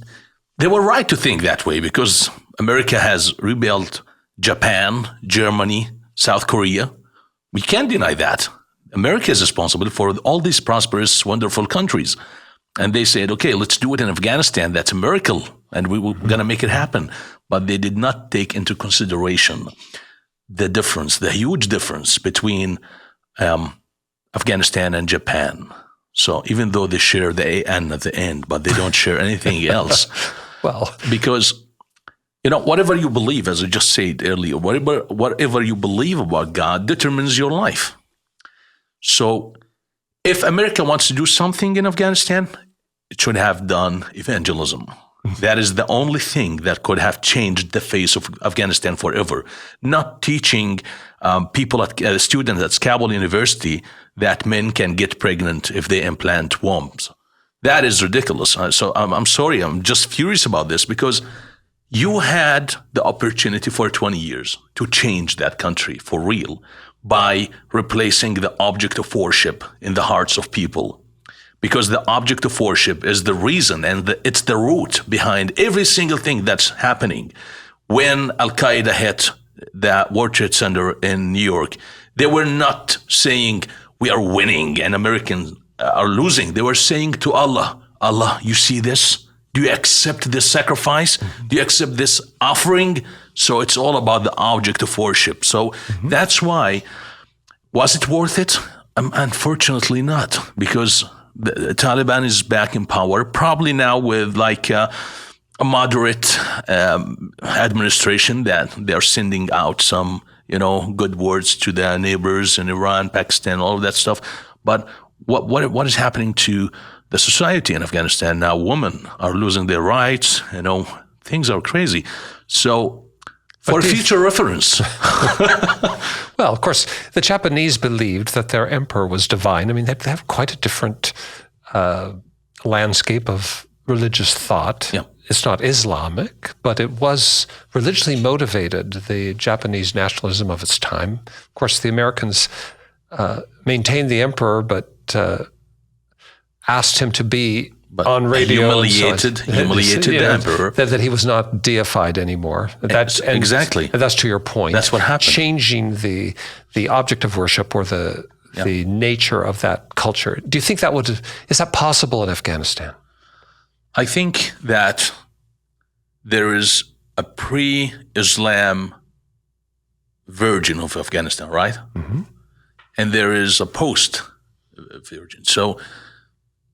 they were right to think that way, because America has rebuilt Japan, Germany, South Korea. We can't deny that. America is responsible for all these prosperous, wonderful countries. And they said, okay, let's do it in Afghanistan. That's a miracle, and we're going to make it happen. But they did not take into consideration the difference, the huge difference between Afghanistan and Japan. So even though they share the AN at the end, but they don't share anything else. Well, because, whatever you believe, as I just said earlier, whatever you believe about God determines your life. So if America wants to do something in Afghanistan, it should have done evangelism. That is the only thing that could have changed the face of Afghanistan forever. Not teaching students at Kabul University that men can get pregnant if they implant wombs. That is ridiculous. So I'm sorry, I'm just furious about this, because you had the opportunity for 20 years to change that country for real by replacing the object of worship in the hearts of people. Because the object of worship is the reason, and it's the root behind every single thing that's happening. When Al-Qaeda hit the World Trade Center in New York, they were not saying we are winning and Americans are losing. They were saying to Allah, Allah, you see this? Do you accept this sacrifice? Do you accept this offering? So it's all about the object of worship. So that's why, was it worth it? Unfortunately not, because the Taliban is back in power, probably now with a moderate administration that they're sending out some, good words to their neighbors in Iran, Pakistan, all of that stuff. But what is happening to the society in Afghanistan now? Women are losing their rights. Things are crazy. So for future reference. Well, of course, the Japanese believed that their emperor was divine. I mean, they have quite a different landscape of religious thought. Yeah. It's not Islamic, but it was religiously motivated, the Japanese nationalism of its time. Of course, the Americans maintained the emperor, but asked him to be on radio. Humiliated the emperor. That he was not deified anymore. Exactly. And that's to your point. That's what happened. Changing the object of worship or the nature of that culture. Do you think is that possible in Afghanistan? I think that there is a pre-Islam version of Afghanistan, right? And there is a post-version. So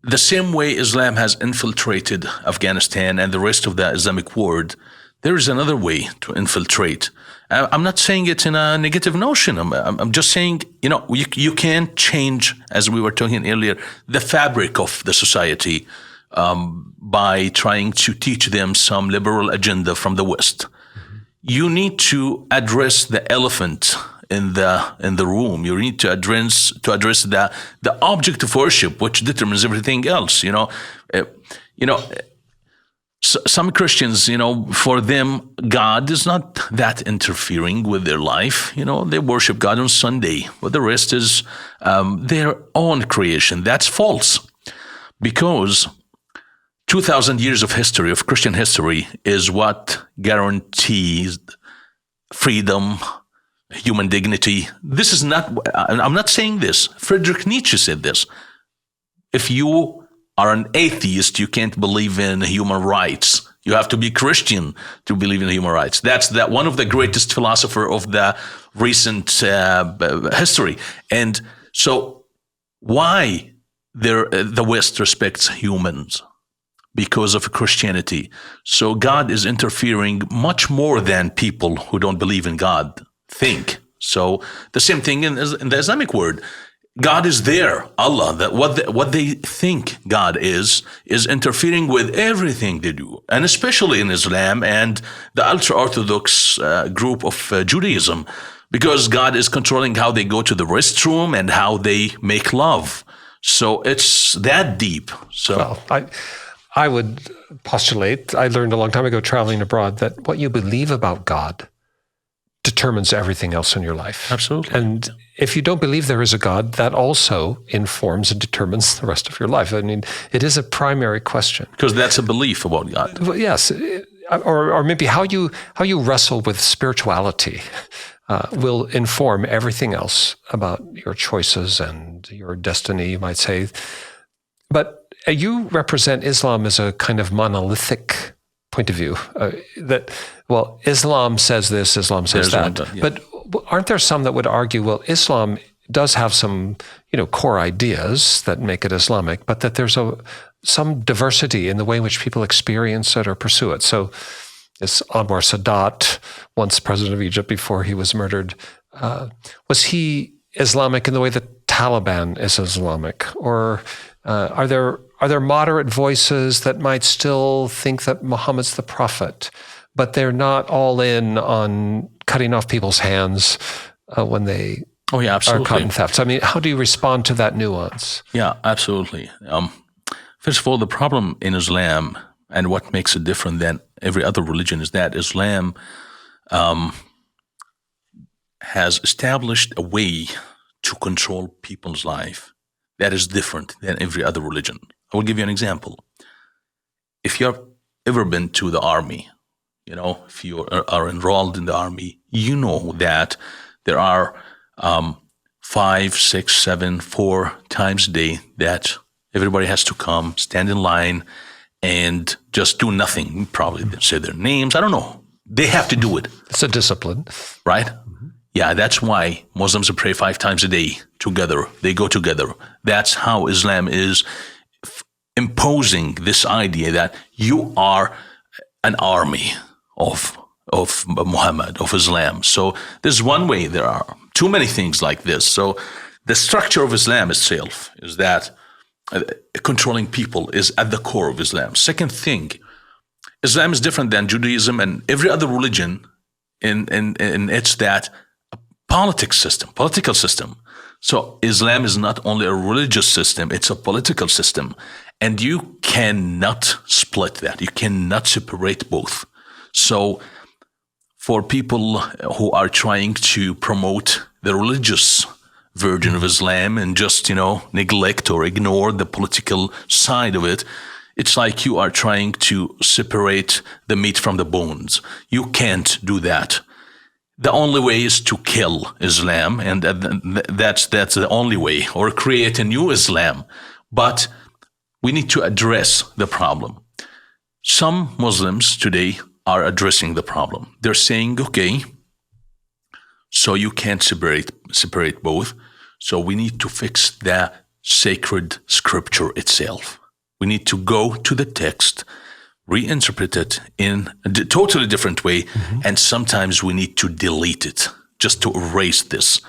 the same way Islam has infiltrated Afghanistan and the rest of the Islamic world, there is another way to infiltrate. I'm not saying it in a negative notion. I'm just saying, you can't change, as we were talking earlier, the fabric of the society by trying to teach them some liberal agenda from the West. You need to address the elephant in the room. You need to address the object of worship, which determines everything else. Some Christians, for them, God is not that interfering with their life. They worship God on Sunday, but the rest is their own creation. That's false, because 2,000 years of history, of Christian history, is what guarantees freedom, human dignity. This is not, I'm not saying this. Friedrich Nietzsche said this. If you are an atheist, you can't believe in human rights. You have to be Christian to believe in human rights. That's one of the greatest philosopher of the recent history. And so why the West respects humans? Because of Christianity. So God is interfering much more than people who don't believe in God think. So the same thing in the Islamic world. God is there, Allah, that what they think God is interfering with everything they do, and especially in Islam and the ultra-Orthodox group of Judaism, because God is controlling how they go to the restroom and how they make love. So it's that deep. So Well, I would postulate, I learned a long time ago traveling abroad, that what you believe about God determines everything else in your life. Absolutely. And if you don't believe there is a God, that also informs and determines the rest of your life. I mean, it is a primary question. Because that's a belief about God. Well, yes, or maybe how you wrestle with spirituality will inform everything else about your choices and your destiny, you might say. But you represent Islam as a kind of monolithic point of view. Islam says this, Islam says that. Yeah. But aren't there some that would argue, well, Islam does have some, core ideas that make it Islamic, but that there's some diversity in the way in which people experience it or pursue it. So this Anwar Sadat, once president of Egypt before he was murdered, was he Islamic in the way the Taliban is Islamic? Or are there moderate voices that might still think that Muhammad's the prophet, but they're not all in on cutting off people's hands when they are caught in theft? So, I mean, how do you respond to that nuance? Yeah, absolutely. First of all, the problem in Islam and what makes it different than every other religion is that Islam has established a way to control people's life that is different than every other religion. I will give you an example. If you've ever been to the army, if you are enrolled in the army, you know that there are 5, 6, 7, 4 times a day that everybody has to come, stand in line, and just do nothing. Probably say their names. I don't know. They have to do it. It's a discipline. Right? Mm-hmm. Yeah, that's why Muslims pray 5 times a day together. They go together. That's how Islam is imposing this idea that you are an army of Muhammad, of Islam. So there's one way. There are too many things like this. So the structure of Islam itself is that controlling people is at the core of Islam. Second thing, Islam is different than Judaism and every other religion in it's that political system. So Islam is not only a religious system, it's a political system. And you cannot split that. You cannot separate both. So for people who are trying to promote the religious version of Islam and just, neglect or ignore the political side of it, it's like you are trying to separate the meat from the bones. You can't do that. The only way is to kill Islam, and that's the only way, or create a new Islam. But we need to address the problem. Some Muslims today are addressing the problem. They're saying, okay, so you can't separate both. So we need to fix the sacred scripture itself. We need to go to the text, reinterpret it in a totally different way, and sometimes we need to delete it just to erase this.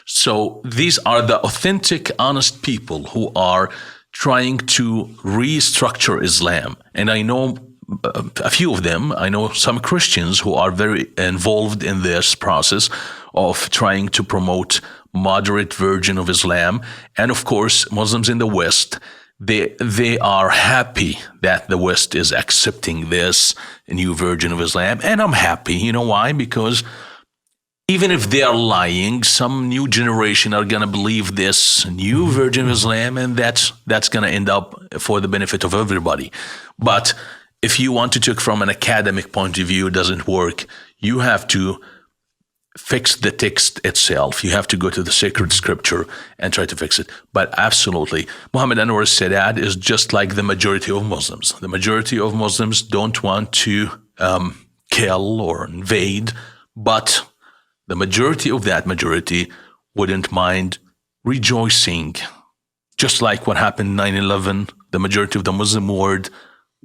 So these are the authentic, honest people who are trying to restructure Islam. And I know a few of them. I know some Christians who are very involved in this process of trying to promote moderate version of Islam. And of course, Muslims in the West, they are happy that the West is accepting this new version of Islam. And I'm happy. You know why? Because even if they are lying, some new generation are going to believe this new version of Islam, and that's going to end up for the benefit of everybody. But if you want to take from an academic point of view, it doesn't work. You have to fix the text itself. You have to go to the sacred scripture and try to fix it. But absolutely, Muhammad Anwar Sadat is just like the majority of Muslims. The majority of Muslims don't want to kill or invade, but the majority of that majority wouldn't mind rejoicing. Just like what happened 9/11, the majority of the Muslim world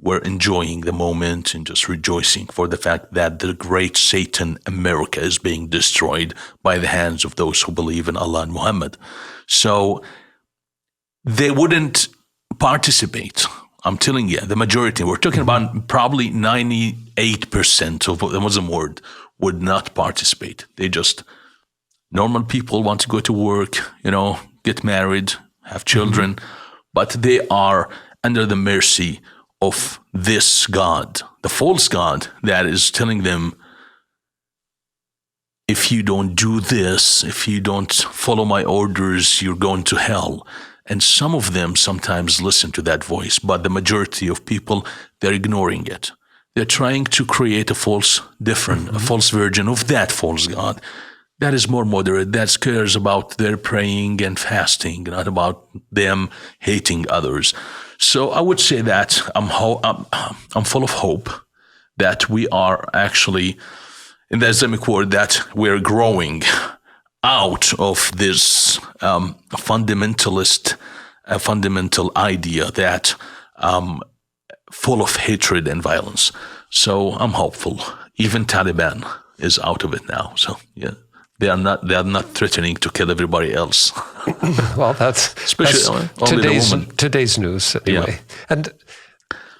were enjoying the moment and just rejoicing for the fact that the great Satan America is being destroyed by the hands of those who believe in Allah and Muhammad. So they wouldn't participate. I'm telling you, the majority, we're talking about probably 98% of the Muslim world would not participate. They just, normal people want to go to work, get married, have children, but they are under the mercy of this God, the false God that is telling them, if you don't do this, if you don't follow my orders, you're going to hell. And some of them sometimes listen to that voice, but the majority of people, they're ignoring it. They're trying to create a false version of that false God that is more moderate, that cares about their praying and fasting, not about them hating others. So I would say that I'm full of hope that we are actually, in the Islamic world, that we're growing out of this fundamental idea that full of hatred and violence. So I'm hopeful. Even Taliban is out of it now. So yeah. They are not threatening to kill everybody else. Well, that's today's news anyway. Yeah. And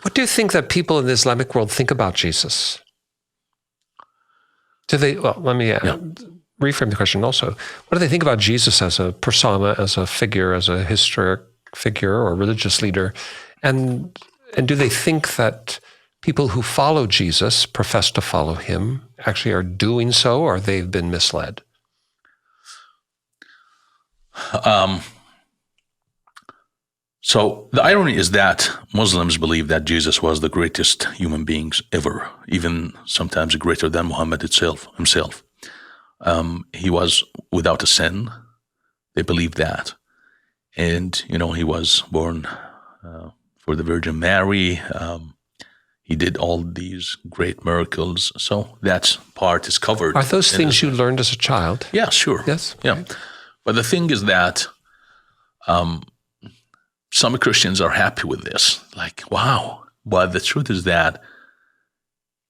what do you think that people in the Islamic world think about Jesus? Let me reframe the question also. What do they think about Jesus as a persona, as a figure, as a historic figure or religious leader? And do they think that people who follow Jesus, profess to follow him, actually are doing so, or they've been misled? So the irony is that Muslims believe that Jesus was the greatest human beings ever, even sometimes greater than Muhammad himself. He was without a sin. They believe that. And, he was born for the Virgin Mary. He did all these great miracles. So that part is covered. Are those things you learned as a child? Yeah, sure. Yes. Yeah. Right. But the thing is that some Christians are happy with this. Like, wow. But the truth is that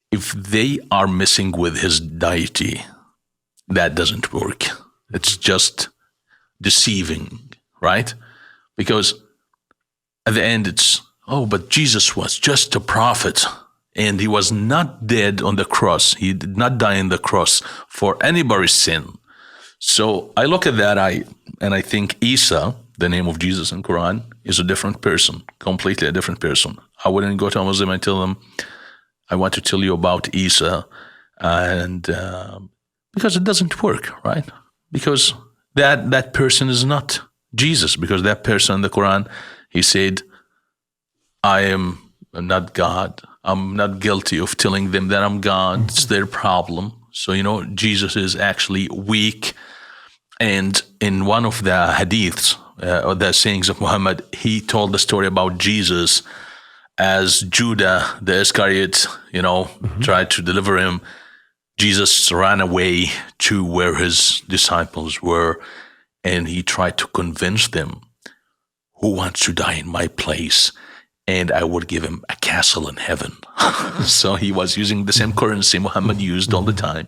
if they are messing with his deity, that doesn't work. It's just deceiving, right? Because at the end it's, but Jesus was just a prophet and he was not dead on the cross. He did not die on the cross for anybody's sin. So I look at that, and I think Isa, the name of Jesus in Quran, is a different person, completely a different person. I wouldn't go to a Muslim and tell them, I want to tell you about Isa, and because it doesn't work, right? Because that person is not Jesus, because that person in the Quran, he said, I'm not God. I'm not guilty of telling them that I'm God. It's their problem. So, Jesus is actually weak. And in one of the hadiths, or the sayings of Muhammad, he told the story about Jesus as Judah, the Iscariot, tried to deliver him. Jesus ran away to where his disciples were, and he tried to convince them, who wants to die in my place? And I would give him a castle in heaven. So he was using the same currency Muhammad used all the time.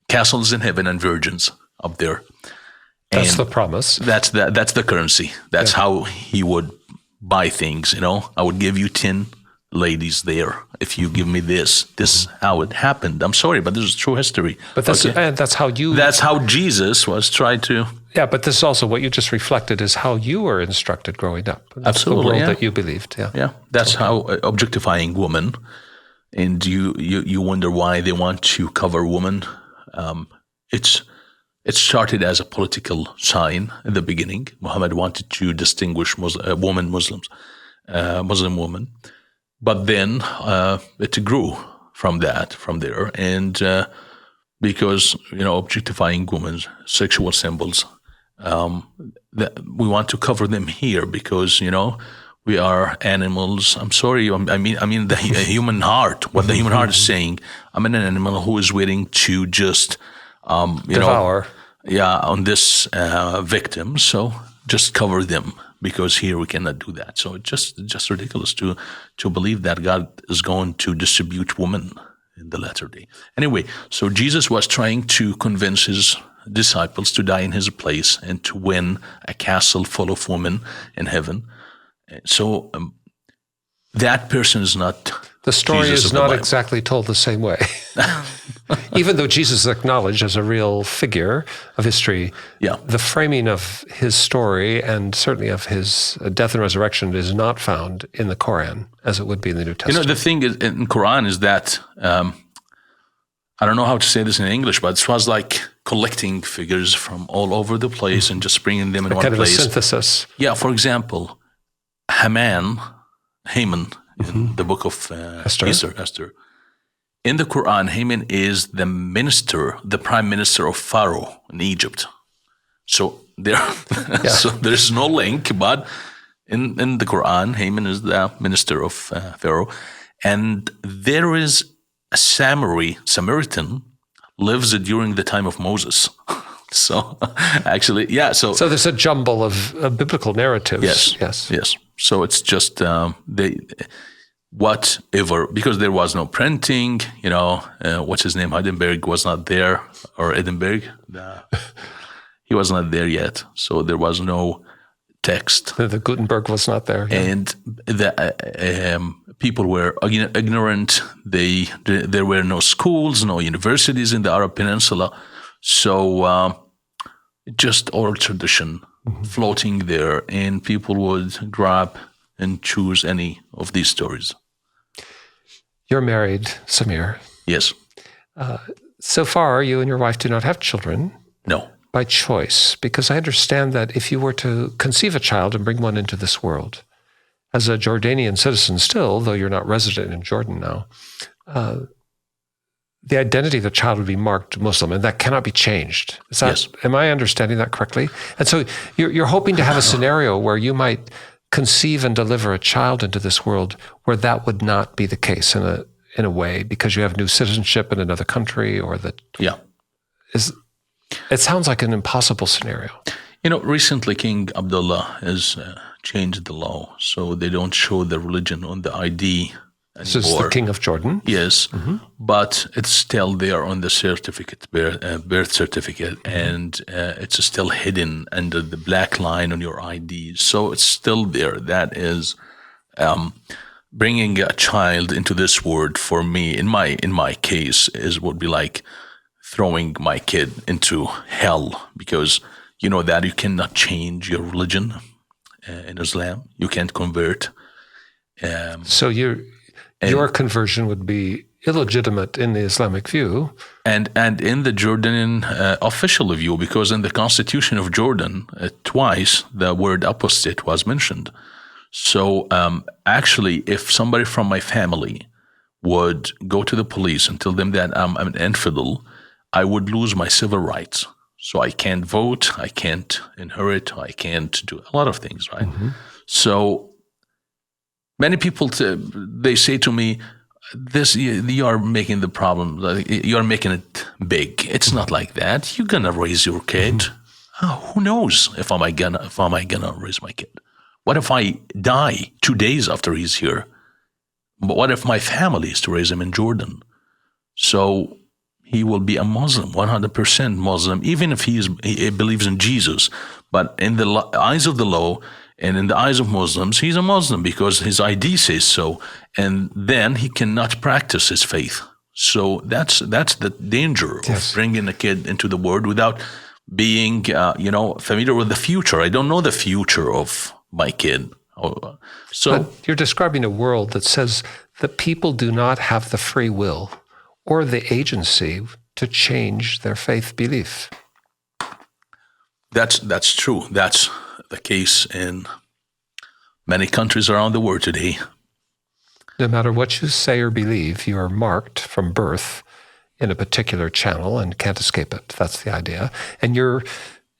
Castles in heaven and virgins up there. That's And the promise. That's the currency. That's how he would buy things, I would give you 10 ladies there if you give me this. This is how it happened. I'm sorry, but this is true history. But that's how you... That's how Jesus was tried to... Yeah, but this is also what you just reflected is how you were instructed growing up. That's Absolutely, the world that you believed. Yeah, that's how objectifying women, and you wonder why they want to cover women. It started as a political sign in the beginning. Muhammad wanted to distinguish Muslim women, but then it grew from there, and because, objectifying women, sexual symbols, that we want to cover them here because, we are animals. I'm sorry. I mean the human heart, what the human heart is saying. I'm an animal who is waiting to just, Devour. on this victim. So just cover them because here we cannot do that. So it's just ridiculous to believe that God is going to distribute women in the latter day. Anyway, so Jesus was trying to convince his disciples to die in his place and to win a castle full of women in heaven. So that person is not. The story Jesus is of the not Bible. exactly told the same way. Even though Jesus is acknowledged as a real figure of history, Yeah. the framing of his story and certainly of his death and resurrection is not found in the Quran as it would be in the New Testament. The thing in Quran is that, I don't know how to say this in English, but it was like collecting figures from all over the place and just bringing them in one kind of a place. synthesis. Yeah, for example, Haman in the book of Esther. In the Quran, Haman is the prime minister of Pharaoh in Egypt. So there's no link, but in the Quran, Haman is the minister of Pharaoh. And there is a Samaritan lives during the time of Moses. So actually, yeah. So there's a jumble of biblical narratives. Yes. So it's just whatever, because there was no printing. What's his name? Heidenberg was not there, or Edinburgh. He was not there yet. So there was no text. The Gutenberg was not there. Yeah. And the people were ignorant. There were no schools, no universities in the Arab Peninsula. So just oral tradition floating there, and people would grab and choose any of these stories. You're married, Samir. Yes. So far, you and your wife do not have children. No. By choice, because I understand that if you were to conceive a child and bring one into this world, as a Jordanian citizen still, though you're not resident in Jordan now, the identity of the child would be marked Muslim, and that cannot be changed. Yes. Am I understanding that correctly? And so you're hoping to have a scenario where you might conceive and deliver a child into this world where that would not be the case in a way, because you have new citizenship in another country, or that. Yeah. It sounds like an impossible scenario. Recently King Abdullah has changed the law, so they don't show the religion on the ID anymore. This is the King of Jordan? Yes, but it's still there on the certificate, birth certificate, and it's still hidden under the black line on your ID. So it's still there. That is bringing a child into this world for me, in my case, would be like throwing my kid into hell, because you know that you cannot change your religion in Islam. You can't convert. So your conversion would be illegitimate in the Islamic view. And in the Jordanian official view, because in the constitution of Jordan, twice the word apostate was mentioned. So actually, if somebody from my family would go to the police and tell them that I'm an infidel, I would lose my civil rights. So I can't vote, I can't inherit, I can't do a lot of things, right? So many people, they say to me, you are making the problem, you are making it big. It's not like that. You're gonna raise your kid. Who knows if am I gonna raise my kid? What if I die 2 days after he's here? But what if my family is to raise him in Jordan? So he will be a Muslim, 100% Muslim, even if he believes in Jesus. But in the eyes of the law and in the eyes of Muslims, he's a Muslim because his ID says so. And then he cannot practice his faith. So that's the danger of bringing a kid into the world without being, familiar with the future. I don't know the future of my kid. But you're describing a world that says that people do not have the free will or the agency to change their faith belief. That's true. That's the case in many countries around the world today. No matter what you say or believe, you are marked from birth in a particular channel and can't escape it. That's the idea. And you're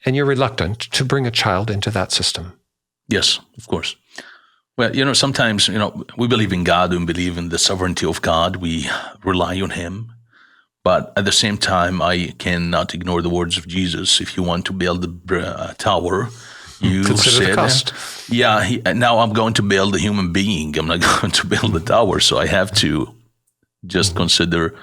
reluctant to bring a child into that system. Yes, of course. Well, sometimes, we believe in God and believe in the sovereignty of God. We rely on him. But at the same time, I cannot ignore the words of Jesus. If you want to build a tower, you consider the cost. Now I'm going to build a human being. I'm not going to build a tower. So I have to just consider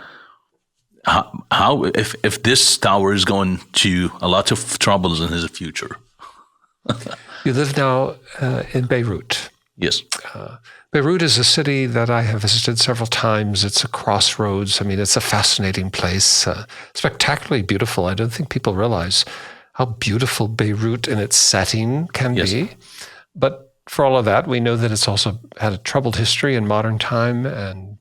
how if this tower is going to a lot of troubles in his future. You live now in Beirut. Yes. Beirut is a city that I have visited several times. It's a crossroads. I mean, it's a fascinating place, spectacularly beautiful. I don't think people realize how beautiful Beirut in its setting can be. But for all of that, we know that it's also had a troubled history in modern time. And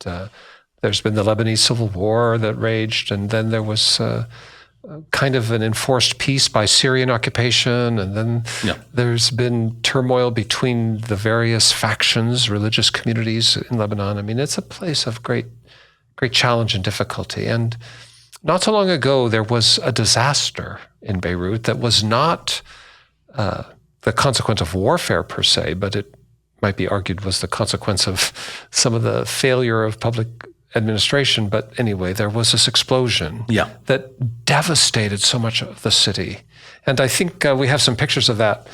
there's been the Lebanese Civil War that raged. And then there was kind of an enforced peace by Syrian occupation. And then there's been turmoil between the various factions, religious communities in Lebanon. I mean, it's a place of great challenge and difficulty. And not so long ago, there was a disaster in Beirut that was not the consequence of warfare per se, but it might be argued was the consequence of some of the failure of public administration. But anyway, there was this explosion that devastated so much of the city. And I think we have some pictures of that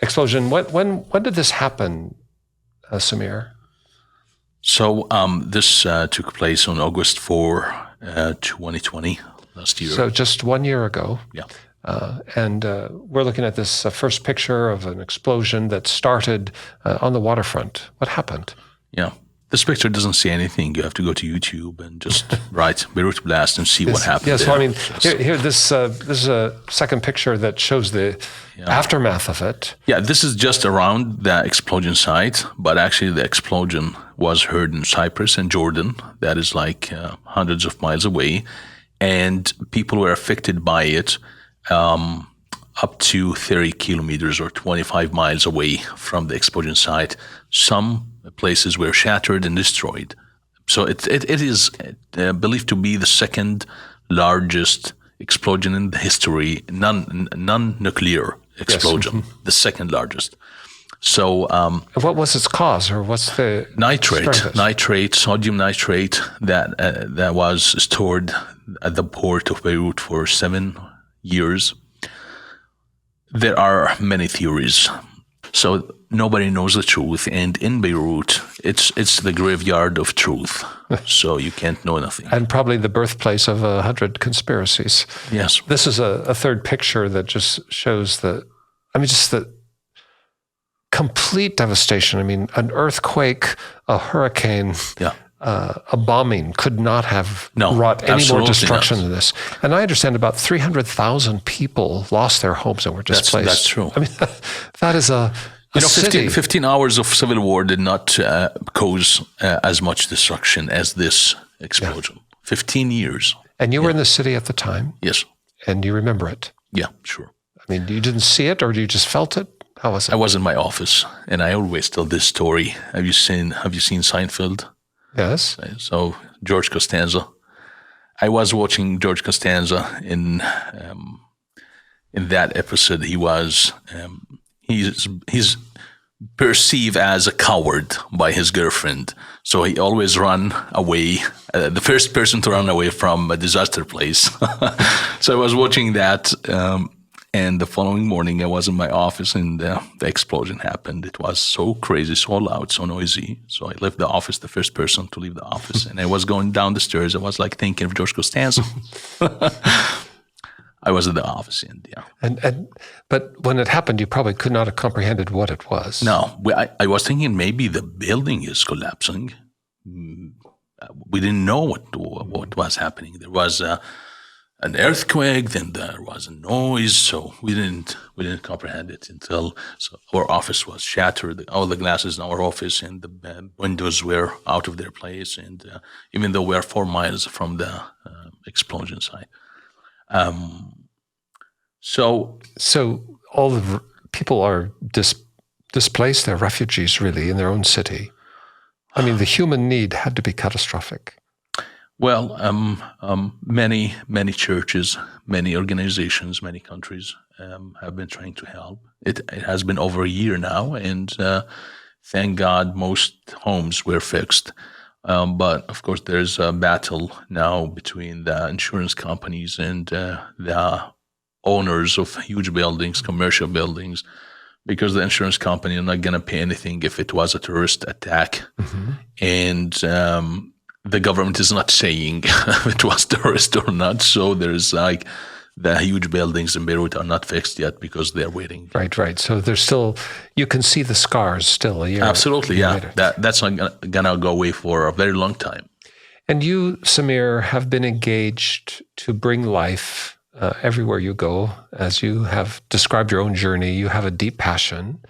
explosion. When did this happen, Samir? So this took place on August 4, 2020, last year. So just 1 year ago. Yeah. And we're looking at this first picture of an explosion that started on the waterfront. What happened? Yeah. This picture doesn't say anything. You have to go to YouTube and just write Beirut Blast and see what happened. Yes, well, I mean, here this is a second picture that shows the aftermath of it. Yeah, this is just around the explosion site, but actually the explosion was heard in Cyprus and Jordan. That is like hundreds of miles away. And people were affected by it up to 30 kilometers or 25 miles away from the explosion site. Some places were shattered and destroyed. So it is believed to be the second largest explosion in the history, non-nuclear explosion, the second largest. So what was its cause, or what's the nitrate, sodium nitrate that was stored at the port of Beirut for 7 years? There are many theories. So nobody knows the truth, and in Beirut, it's the graveyard of truth. So you can't know nothing. And probably the birthplace of 100 conspiracies. Yes. This is a third picture that just shows the complete devastation. I mean, an earthquake, a hurricane, a bombing could not have wrought any more destruction than this. And I understand about 300,000 people lost their homes and were displaced. That's true. I mean, that is a city. 15 hours of civil war did not cause as much destruction as this explosion. 15 years. And you were in the city at the time? Yes. And you remember it? Yeah, sure. I mean, you didn't see it, or you just felt it? How was it? I was in my office, and I always tell this story. Have you seen Seinfeld? Yes. So George Costanza. I was watching George Costanza in that episode. He's perceived as a coward by his girlfriend. So he always run away, the first person to run away from a disaster place. So I was watching that, and the following morning I was in my office, and the explosion happened. It was so crazy, so loud, so noisy. So I left the office, the first person to leave the office, and I was going down the stairs. I was like thinking of George Costanza. I was at the office, and but when it happened, you probably could not have comprehended what it was. No, I was thinking maybe the building is collapsing. We didn't know what was happening. There was an earthquake, then there was a noise, so we didn't comprehend it until our office was shattered. All the glasses in our office and the windows were out of their place, and even though we are 4 miles from the explosion site. So all the people are displaced. They're refugees, really, in their own city. I mean, the human need had to be catastrophic. Well, many churches, many organizations, many countries have been trying to help. It has been over a year now, and thank God most homes were fixed. But of course, there's a battle now between the insurance companies and the owners of huge buildings, commercial buildings, because the insurance company are not going to pay anything if it was a terrorist attack. And the government is not saying if it was terrorist or not. So there's like the huge buildings in Beirut are not fixed yet because they're waiting. Right. So there's still, you can see the scars still a year. Absolutely, yeah. Later. That's not going to go away for a very long time. And you, Samir, have been engaged to bring life everywhere you go. As you have described your own journey, you have a deep passion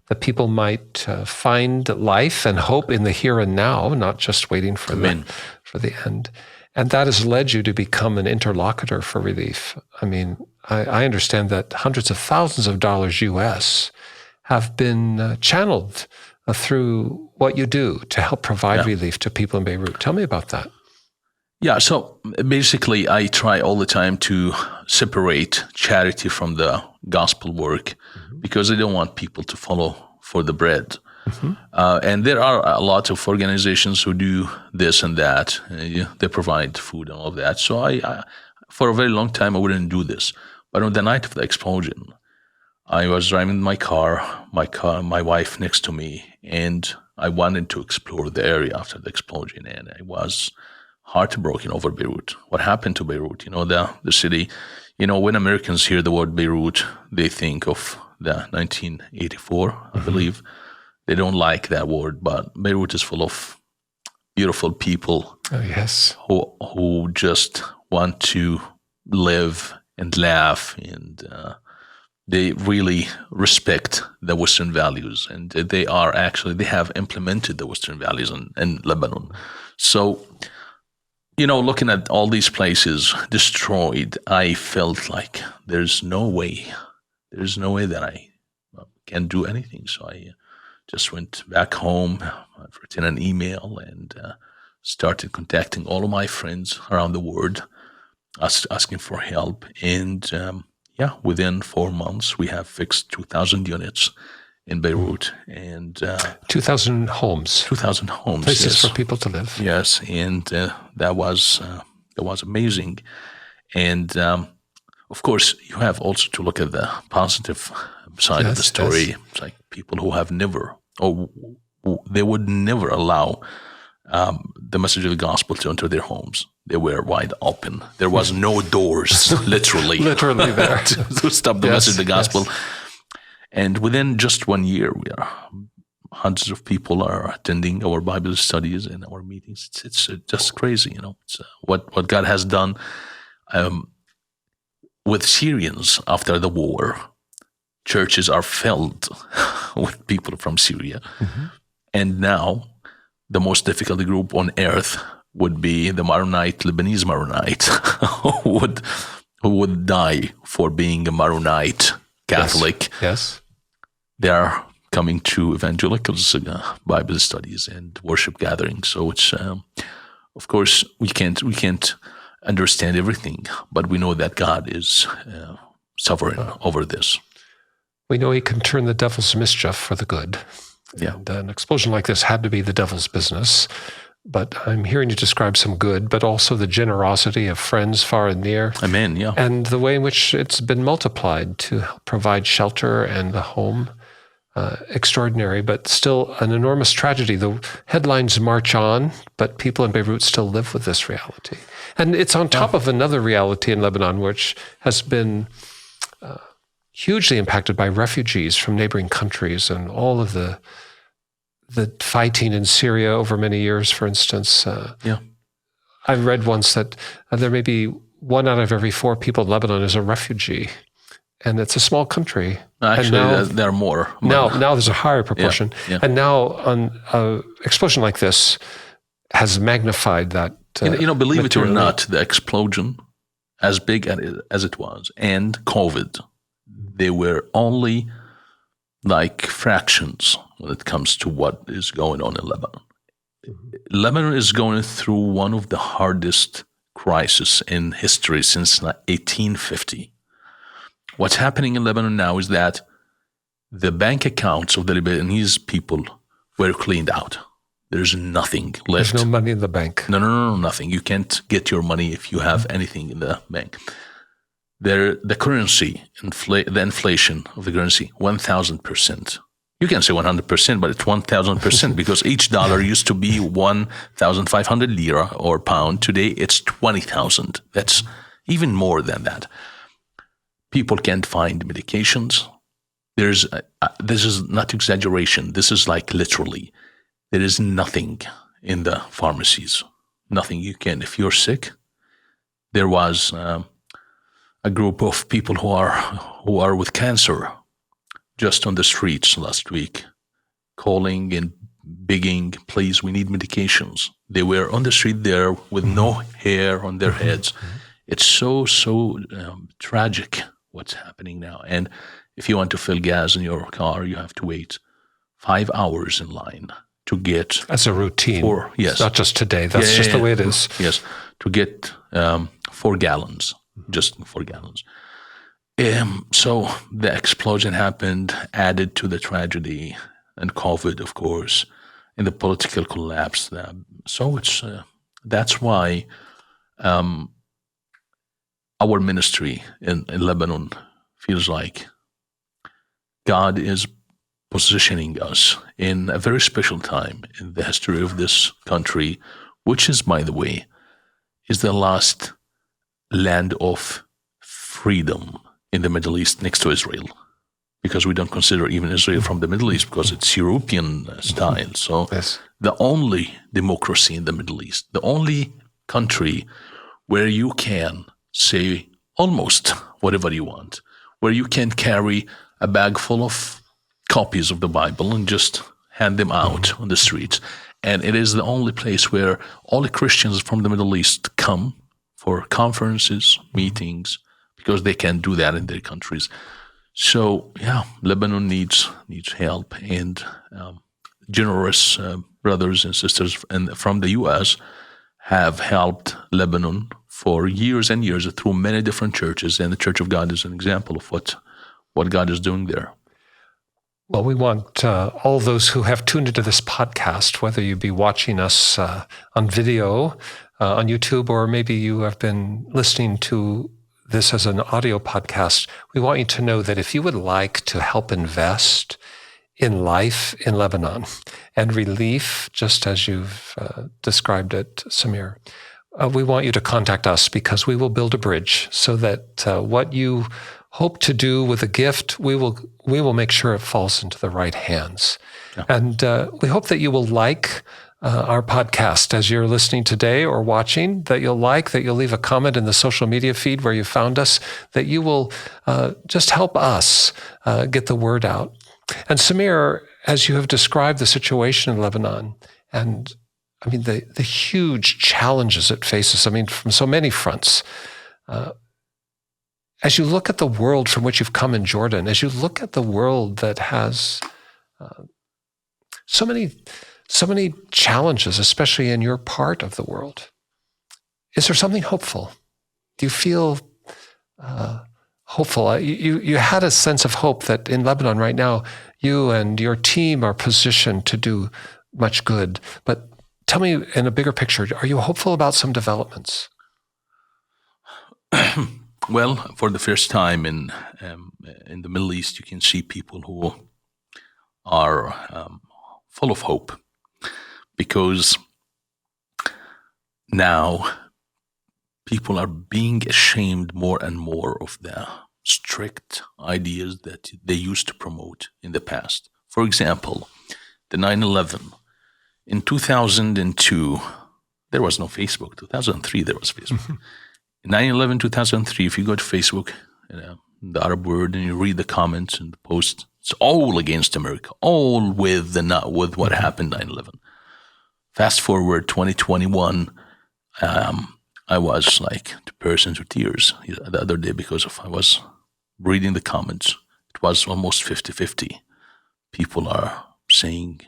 that people might find life and hope in the here and now, not just waiting for the end. And that has led you to become an interlocutor for relief. I mean, I understand that hundreds of thousands of dollars US have been channeled through what you do to help provide relief to people in Beirut. Tell me about that. Yeah, so basically I try all the time to separate charity from the gospel work because I don't want people to follow for the bread. And there are a lot of organizations who do this and that. They provide food and all of that. So I for a very long time, I wouldn't do this. But on the night of the explosion, I was driving my car, my wife next to me, and I wanted to explore the area after the explosion. And I was heartbroken over Beirut. What happened to Beirut? The city, when Americans hear the word Beirut, they think of the 1984, I believe. They don't like that word, but Beirut is full of beautiful people who just want to live and laugh, and they really respect the Western values, and they have implemented the Western values in Lebanon. So, looking at all these places destroyed, I felt like there's no way that I can do anything. So I just went back home, I've written an email, and started contacting all of my friends around the world, asking for help. And within 4 months, we have fixed 2,000 units in Beirut, and 2,000 homes. 2,000 homes. Places for people to live. Yes, and that was amazing. And of course, you have also to look at the positive side of the story. Yes. It's like people who have never, or they would never allow the message of the gospel to enter their homes. They were wide open. There was no doors, literally there to stop the message of the gospel. Yes. And within just 1 year, hundreds of people are attending our Bible studies and our meetings. It's just crazy, It's what God has done with Syrians after the war. Churches are filled with people from Syria. And now the most difficult group on earth would be the Lebanese Maronite, who would die for being a Maronite Catholic. Yes. They are coming to evangelicals, Bible studies and worship gatherings. So it's, of course, we can't understand everything, but we know that God is sovereign over this. We know he can turn the devil's mischief for the good. Yeah. And an explosion like this had to be the devil's business. But I'm hearing you describe some good, but also the generosity of friends far and near. Amen, yeah. And the way in which it's been multiplied to provide shelter and a home. Extraordinary, but still an enormous tragedy. The headlines march on, but people in Beirut still live with this reality. And it's on top of another reality in Lebanon, which has been hugely impacted by refugees from neighboring countries and all of the fighting in Syria over many years, for instance. I read once that there may be 1 out of every 4 people in Lebanon is a refugee. And it's a small country. Actually, there are more. Now there's a higher proportion. Yeah. And now an explosion like this has magnified that. Believe it or not, the explosion, as big as it was, and COVID, they were only like fractions when it comes to what is going on in Lebanon. Lebanon is going through one of the hardest crises in history since 1850. What's happening in Lebanon now is that the bank accounts of the Lebanese people were cleaned out. There's nothing left. There's no money in the bank. No, nothing. You can't get your money if you have anything in the bank. The currency, the inflation of the currency, 1,000%. You can say 100%, but it's 1,000% because each dollar used to be 1,500 lira or pound. Today it's 20,000. That's even more than that. People can't find medications. This is not exaggeration. This is like literally. There is nothing in the pharmacies. Nothing you can. If you're sick, there was a group of people who are with cancer just on the streets last week, calling and begging, please, we need medications. They were on the street there with no hair on their heads. It's so tragic what's happening now. And if you want to fill gas in your car, you have to wait 5 hours in line to get... As a routine. Yes. It's not just today. That's just the way it is. Yes. To get 4 gallons, just 4 gallons. So the explosion happened, added to the tragedy, and COVID, of course, and the political collapse. So that's why our ministry in Lebanon feels like God is positioning us in a very special time in the history of this country, which is, by the way, is the last land of freedom in the Middle East next to Israel, because we don't consider even Israel from the Middle East because it's European style. So yes. The only democracy in the Middle East, the only country where you can say almost whatever you want, where you can carry a bag full of copies of the Bible and just hand them out on the streets. And it is the only place where all the Christians from the Middle East come for conferences, meetings, because they can't do that in their countries. So, Lebanon needs help, and generous brothers and sisters from the U.S. have helped Lebanon for years and years through many different churches, and the Church of God is an example of what God is doing there. Well, we want all those who have tuned into this podcast, whether you be watching us on video, on YouTube, or maybe you have been listening to this as an audio podcast, we want you to know that if you would like to help invest in life in Lebanon and relief, just as you've described it, Samir, we want you to contact us, because we will build a bridge so that what you hope to do with a gift, we will make sure it falls into the right hands. Yeah. And we hope that you will like our podcast as you're listening today or watching, that you'll leave a comment in the social media feed where you found us, that you will just help us get the word out. And Samir, as you have described the situation in Lebanon, and I mean, the huge challenges it faces, I mean, from so many fronts, as you look at the world from which you've come in Jordan, as you look at the world that has so many challenges, especially in your part of the world, is there something hopeful? Do you feel hopeful? You had a sense of hope that in Lebanon right now, you and your team are positioned to do much good. But tell me, in a bigger picture, are you hopeful about some developments? Well, for the first time in the Middle East, you can see people who are full of hope, because now people are being ashamed more and more of the strict ideas that they used to promote in the past. For example, the 9/11. In 2002, there was no Facebook. 2003, there was Facebook. In 9/11, 2003, if you go to Facebook, the Arab world, and you read the comments and the posts, it's all against America, all with what happened 9/11. Fast forward 2021, I was like the person to tears the other day because I was reading the comments. It was almost 50-50. People are saying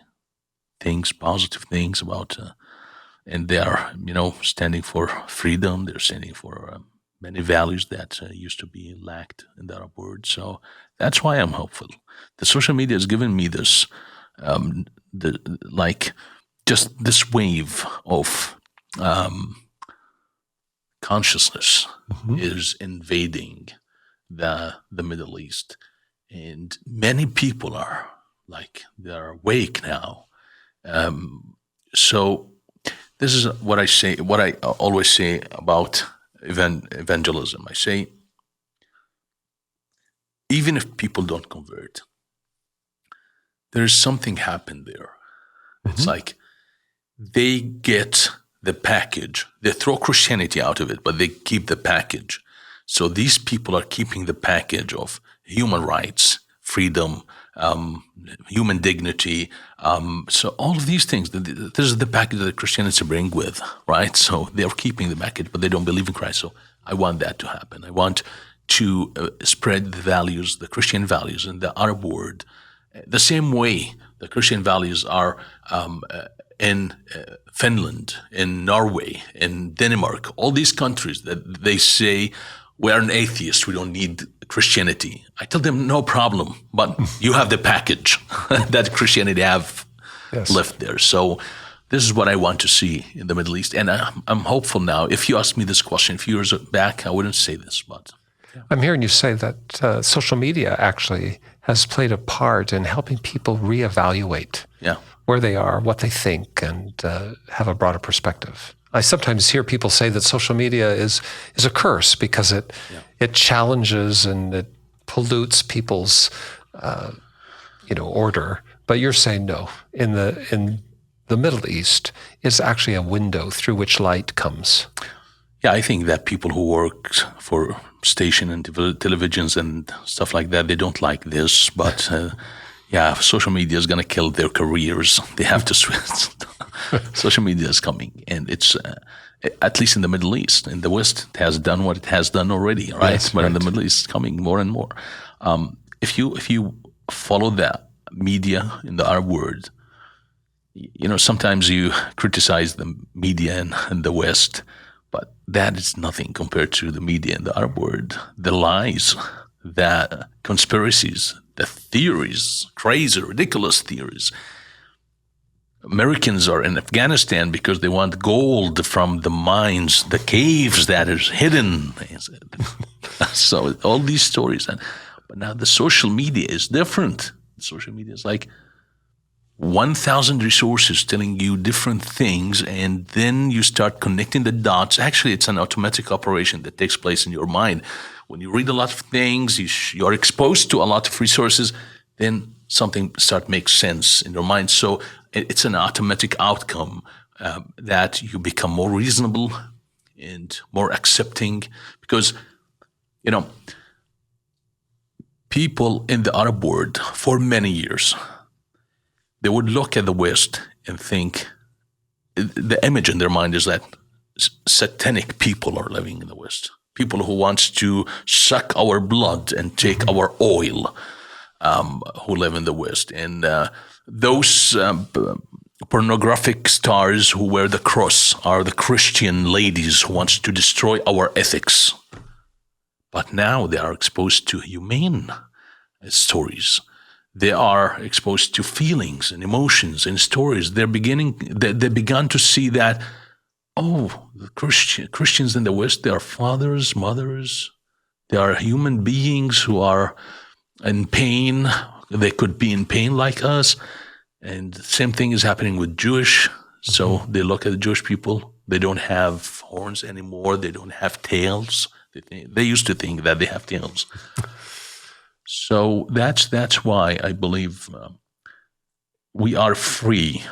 things, positive things about and they are, standing for freedom. They're standing for many values that used to be lacked in the Arab world. So that's why I'm hopeful. The social media has given me this, just this wave of consciousness is invading the Middle East, and many people are they're awake now. So this is what I always say about evangelism. I say, even if people don't convert, there is something happened there. It's like they get the package. They throw Christianity out of it, but they keep the package. So these people are keeping the package of human rights, freedom, human dignity. So all of these things, this is the package that Christianity bring with, right? So they are keeping the package, but they don't believe in Christ. So I want that to happen. I want to spread the values, the Christian values in the Arab world, the same way the Christian values are in Finland, in Norway, in Denmark, all these countries that they say, we're an atheist, we don't need Christianity. I tell them, no problem, but you have the package that Christianity have left there. So this is what I want to see in the Middle East. And I'm hopeful now. If you asked me this question a few years back, I wouldn't say this, but... I'm hearing you say that social media actually has played a part in helping people reevaluate where they are, what they think, and have a broader perspective. I sometimes hear people say that social media is a curse because it challenges and it pollutes people's order. But you're saying no. In the Middle East, it's actually a window through which light comes. Yeah, I think that people who work for station and televisions and stuff like that, they don't like this. But social media is going to kill their careers. They have to switch. Social media is coming, and it's at least in the Middle East. In the West, it has done what it has done already, right? Yes, but right. in the Middle East, it's coming more and more. If you follow the media in the Arab world, sometimes you criticize the media in the West, but that is nothing compared to the media in the Arab world. The lies, the conspiracies, the theories, crazy, ridiculous theories. Americans are in Afghanistan because they want gold from the mines, the caves that is hidden. So all these stories. But now the social media is different. Social media is like 1,000 resources telling you different things, and then you start connecting the dots. Actually, it's an automatic operation that takes place in your mind. When you read a lot of things, you're exposed to a lot of resources, then something start make sense in your mind. So it's an automatic outcome that you become more reasonable and more accepting, because, people in the Arab world for many years, they would look at the West and think, the image in their mind is that satanic people are living in the West. People who wants to suck our blood and take our oil, who live in the West. And those pornographic stars who wear the cross are the Christian ladies who wants to destroy our ethics. But now they are exposed to humane stories. They are exposed to feelings and emotions and stories. They began to see that, the Christians in the West, they are fathers, mothers, they are human beings who are in pain. They could be in pain like us. And the same thing is happening with Jewish. So they look at the Jewish people. They don't have horns anymore. They don't have tails. They used to think that they have tails. So that's why I believe we are free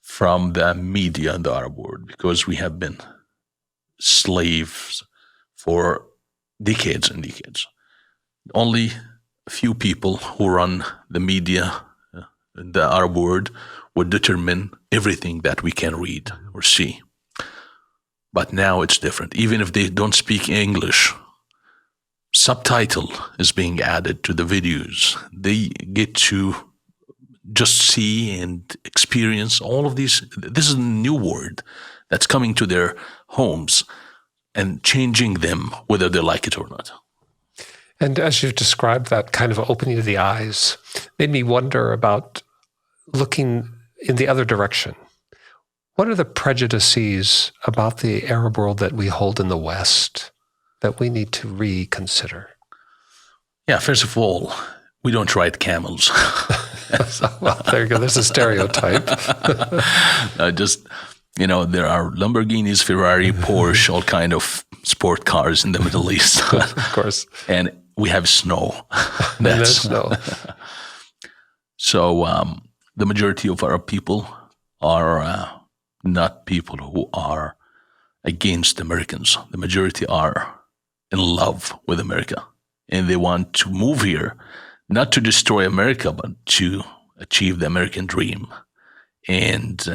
from the media in the Arab world, because we have been slaves for decades and decades. Only a few people who run the media in the Arab world would determine everything that we can read or see. But now it's different. Even if they don't speak English, subtitle is being added to the videos. They get to just see and experience all of these. This is a new word that's coming to their homes and changing them, whether they like it or not. And as you've described that kind of opening of the eyes, made me wonder about looking in the other direction. What are the prejudices about the Arab world that we hold in the West that we need to reconsider? Yeah, first of all, we don't ride camels. Well, there you go. There's a stereotype. There are Lamborghinis, Ferrari, Porsche, all kind of sport cars in the Middle East. Of course. And we have snow. There's snow. So the majority of Arab people are not people who are against Americans. The majority are in love with America. And they want to move here, not to destroy America, but to achieve the American dream. And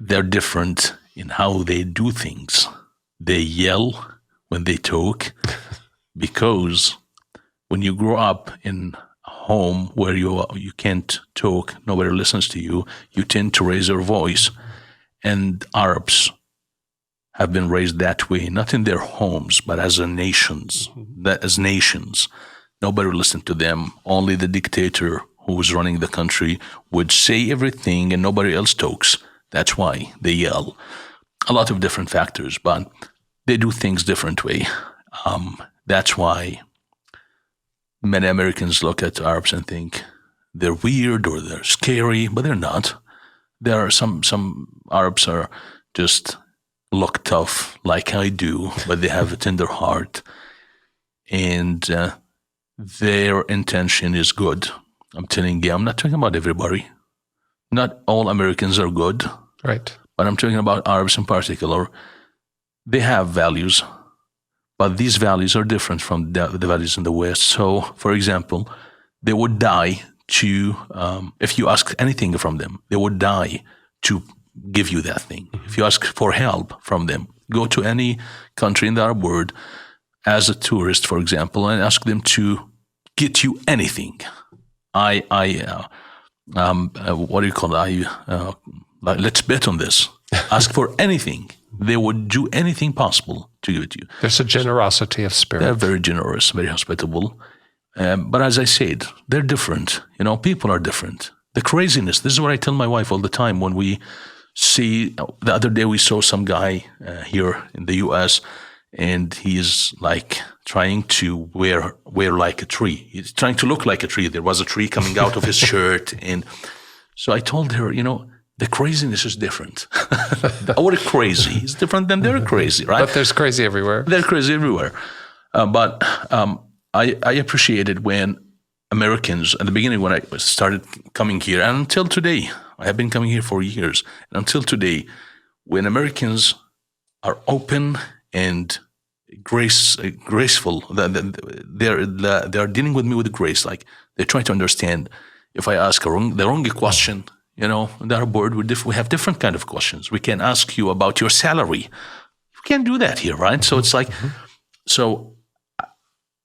they're different in how they do things. They yell when they talk, because when you grow up in a home where you can't talk, nobody listens to you, you tend to raise your voice. And Arabs have been raised that way, not in their homes, but as nations. Nobody would listen to them. Only the dictator who was running the country would say everything and nobody else talks. That's why they yell. A lot of different factors, but they do things different way. That's why many Americans look at Arabs and think they're weird or they're scary, but they're not. There are some Arabs are just look tough like I do, but they have a tender heart, and their intention is good. I'm telling you, I'm not talking about everybody. Not all Americans are good. Right. But I'm talking about Arabs in particular. They have values, but these values are different from the values in the West. So, for example, they would die to, if you ask anything from them, they would die to give you that thing. If you ask for help from them, go to any country in the Arab world as a tourist, for example, and ask them to get you anything. What do you call it? Let's bet on this. Ask for anything. They would do anything possible to give it to you. There's a generosity of spirit. They're very generous, very hospitable. But as I said, they're different. People are different. The craziness, this is what I tell my wife all the time when we see, the other day we saw some guy here in the U.S., and he's like trying to wear like a tree. He's trying to look like a tree. There was a tree coming out of his shirt. And so I told her, the craziness is different. Our crazy is different than their crazy, right? But there's crazy everywhere. They're crazy everywhere. But I appreciated when Americans, at the beginning when I started coming here, and until today, I have been coming here for years, and until today, when Americans are open and graceful, they're dealing with me with grace. Like they try to understand. If I ask the wrong question, in the Arab world, we have different kind of questions. We can ask you about your salary. You can't do that here, right? So it's like, so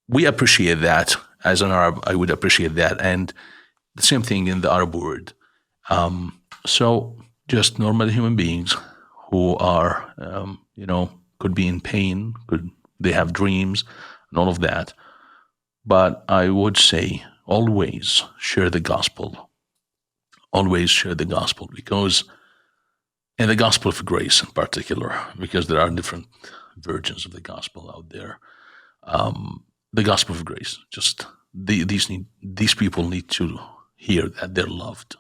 we appreciate that. As an Arab, I would appreciate that. And the same thing in the Arab world. So just normal human beings who are, could be in pain, they have dreams and all of that. But I would say always share the gospel. Always share the gospel, and the gospel of grace in particular, because there are different versions of the gospel out there. The gospel of grace, just these people need to hear that they're loved,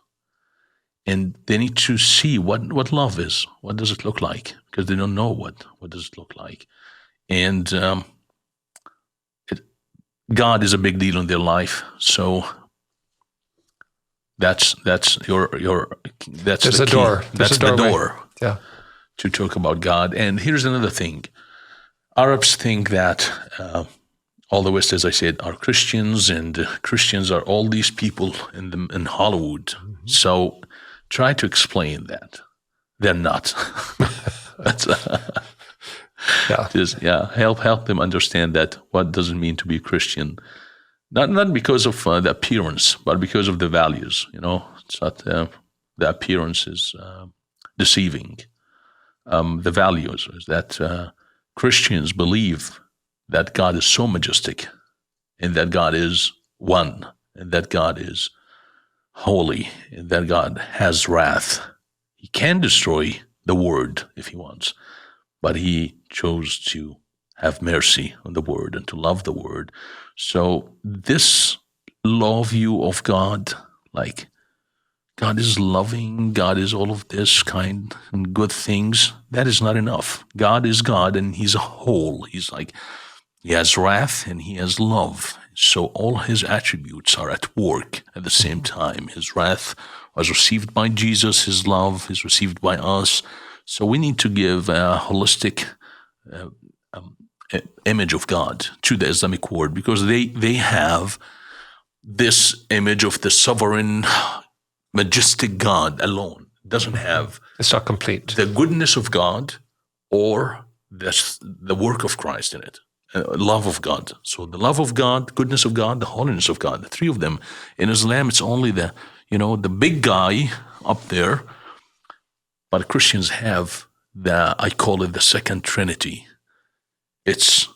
and they need to see what love is. What does it look like? Because they don't know what does it look like, and God is a big deal in their life. So that's the door. That's the door. Yeah. To talk about God. And here's another thing: Arabs think that all the West, as I said, are Christians, and Christians are all these people in Hollywood. Mm-hmm. So try to explain that they're not. That's help them understand that what does it mean to be a Christian. Not because of the appearance, but because of the values. It's not the appearance is deceiving. The values is that Christians believe that God is so majestic, and that God is one, and that God is holy, and that God has wrath. He can destroy the word if he wants, but he chose to have mercy on the word and to love the word. So this low view of God, like God is loving, God is all of this kind and good things, that is not enough. God is God, and he's a whole. He's like, he has wrath and he has love. So all his attributes are at work at the same time. His wrath was received by Jesus, his love is received by us. So we need to give a holistic image of God to the Islamic world, because they have this image of the sovereign, majestic God alone. It doesn't have, it's not complete, the goodness of God or the work of Christ in it. Love of God. So the love of God, goodness of God, the holiness of God, the three of them. In Islam, it's only the big guy up there. But Christians have I call it the second Trinity. It's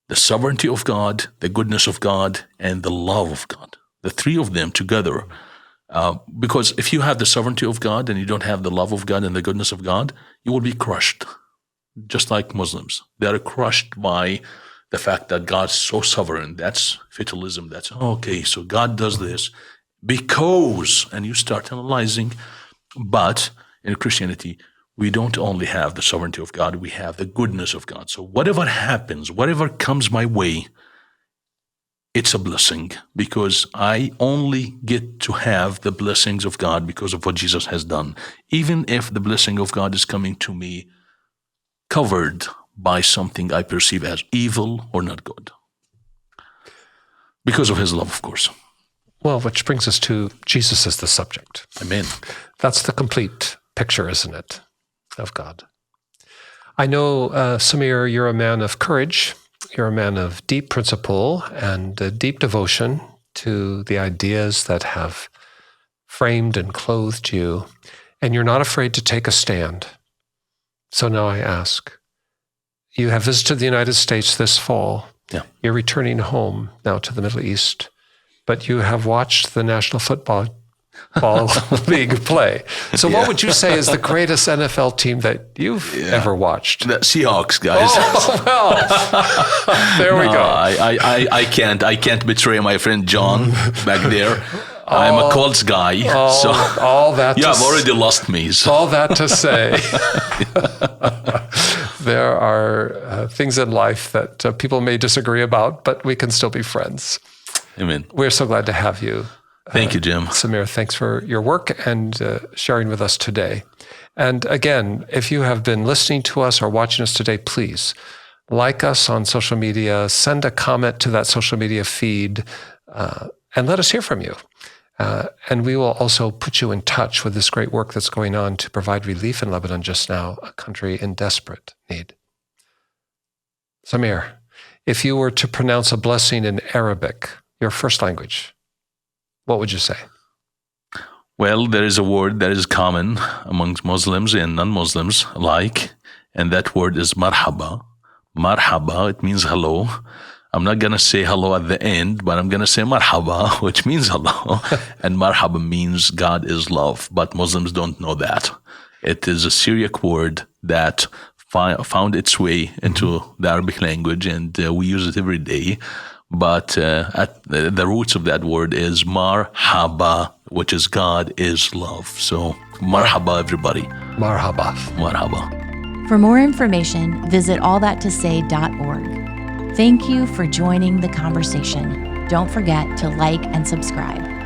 the sovereignty of God, the goodness of God, and the love of God. The three of them together. Because if you have the sovereignty of God and you don't have the love of God and the goodness of God, you will be crushed. Just like Muslims. They are crushed by the fact that God's so sovereign. That's fatalism. That's, okay, so God does this because, and you start analyzing. But in Christianity, we don't only have the sovereignty of God, we have the goodness of God. So whatever happens, whatever comes my way, it's a blessing, because I only get to have the blessings of God because of what Jesus has done. Even if the blessing of God is coming to me covered by something I perceive as evil or not good. Because of his love, of course. Well, which brings us to Jesus as the subject. Amen. That's the complete picture, isn't it, of God? I know, Samir, you're a man of courage. You're a man of deep principle and deep devotion to the ideas that have framed and clothed you, and you're not afraid to take a stand. So now I ask, you have visited the United States this fall. Yeah. You're returning home now to the Middle East, but you have watched the National Football League play. So what would you say is the greatest NFL team that you've ever watched? The Seahawks, guys. Oh, well, there we go. I can't betray my friend John back there. I'm a Colts guy. So all that. You have already lost me. So. All that to say, there are things in life that people may disagree about, but we can still be friends. Amen. We're so glad to have you. Thank you, Jim. Samir, thanks for your work and sharing with us today. And again, if you have been listening to us or watching us today, please like us on social media, send a comment to that social media feed, and let us hear from you. And we will also put you in touch with this great work that's going on to provide relief in Lebanon just now, a country in desperate need. Samir, if you were to pronounce a blessing in Arabic, your first language, what would you say? Well, there is a word that is common amongst Muslims and non-Muslims alike, and that word is marhaba. Marhaba, it means hello. I'm not going to say hello at the end, but I'm going to say marhaba, which means hello. And marhaba means God is love, but Muslims don't know that. It is a Syriac word that found its way into the Arabic language, and we use it every day. But at the roots of that word is marhaba, which is God is love. So marhaba, everybody. Marhaba. Marhaba. For more information, visit allthattosay.org. Thank you for joining the conversation. Don't forget to like and subscribe.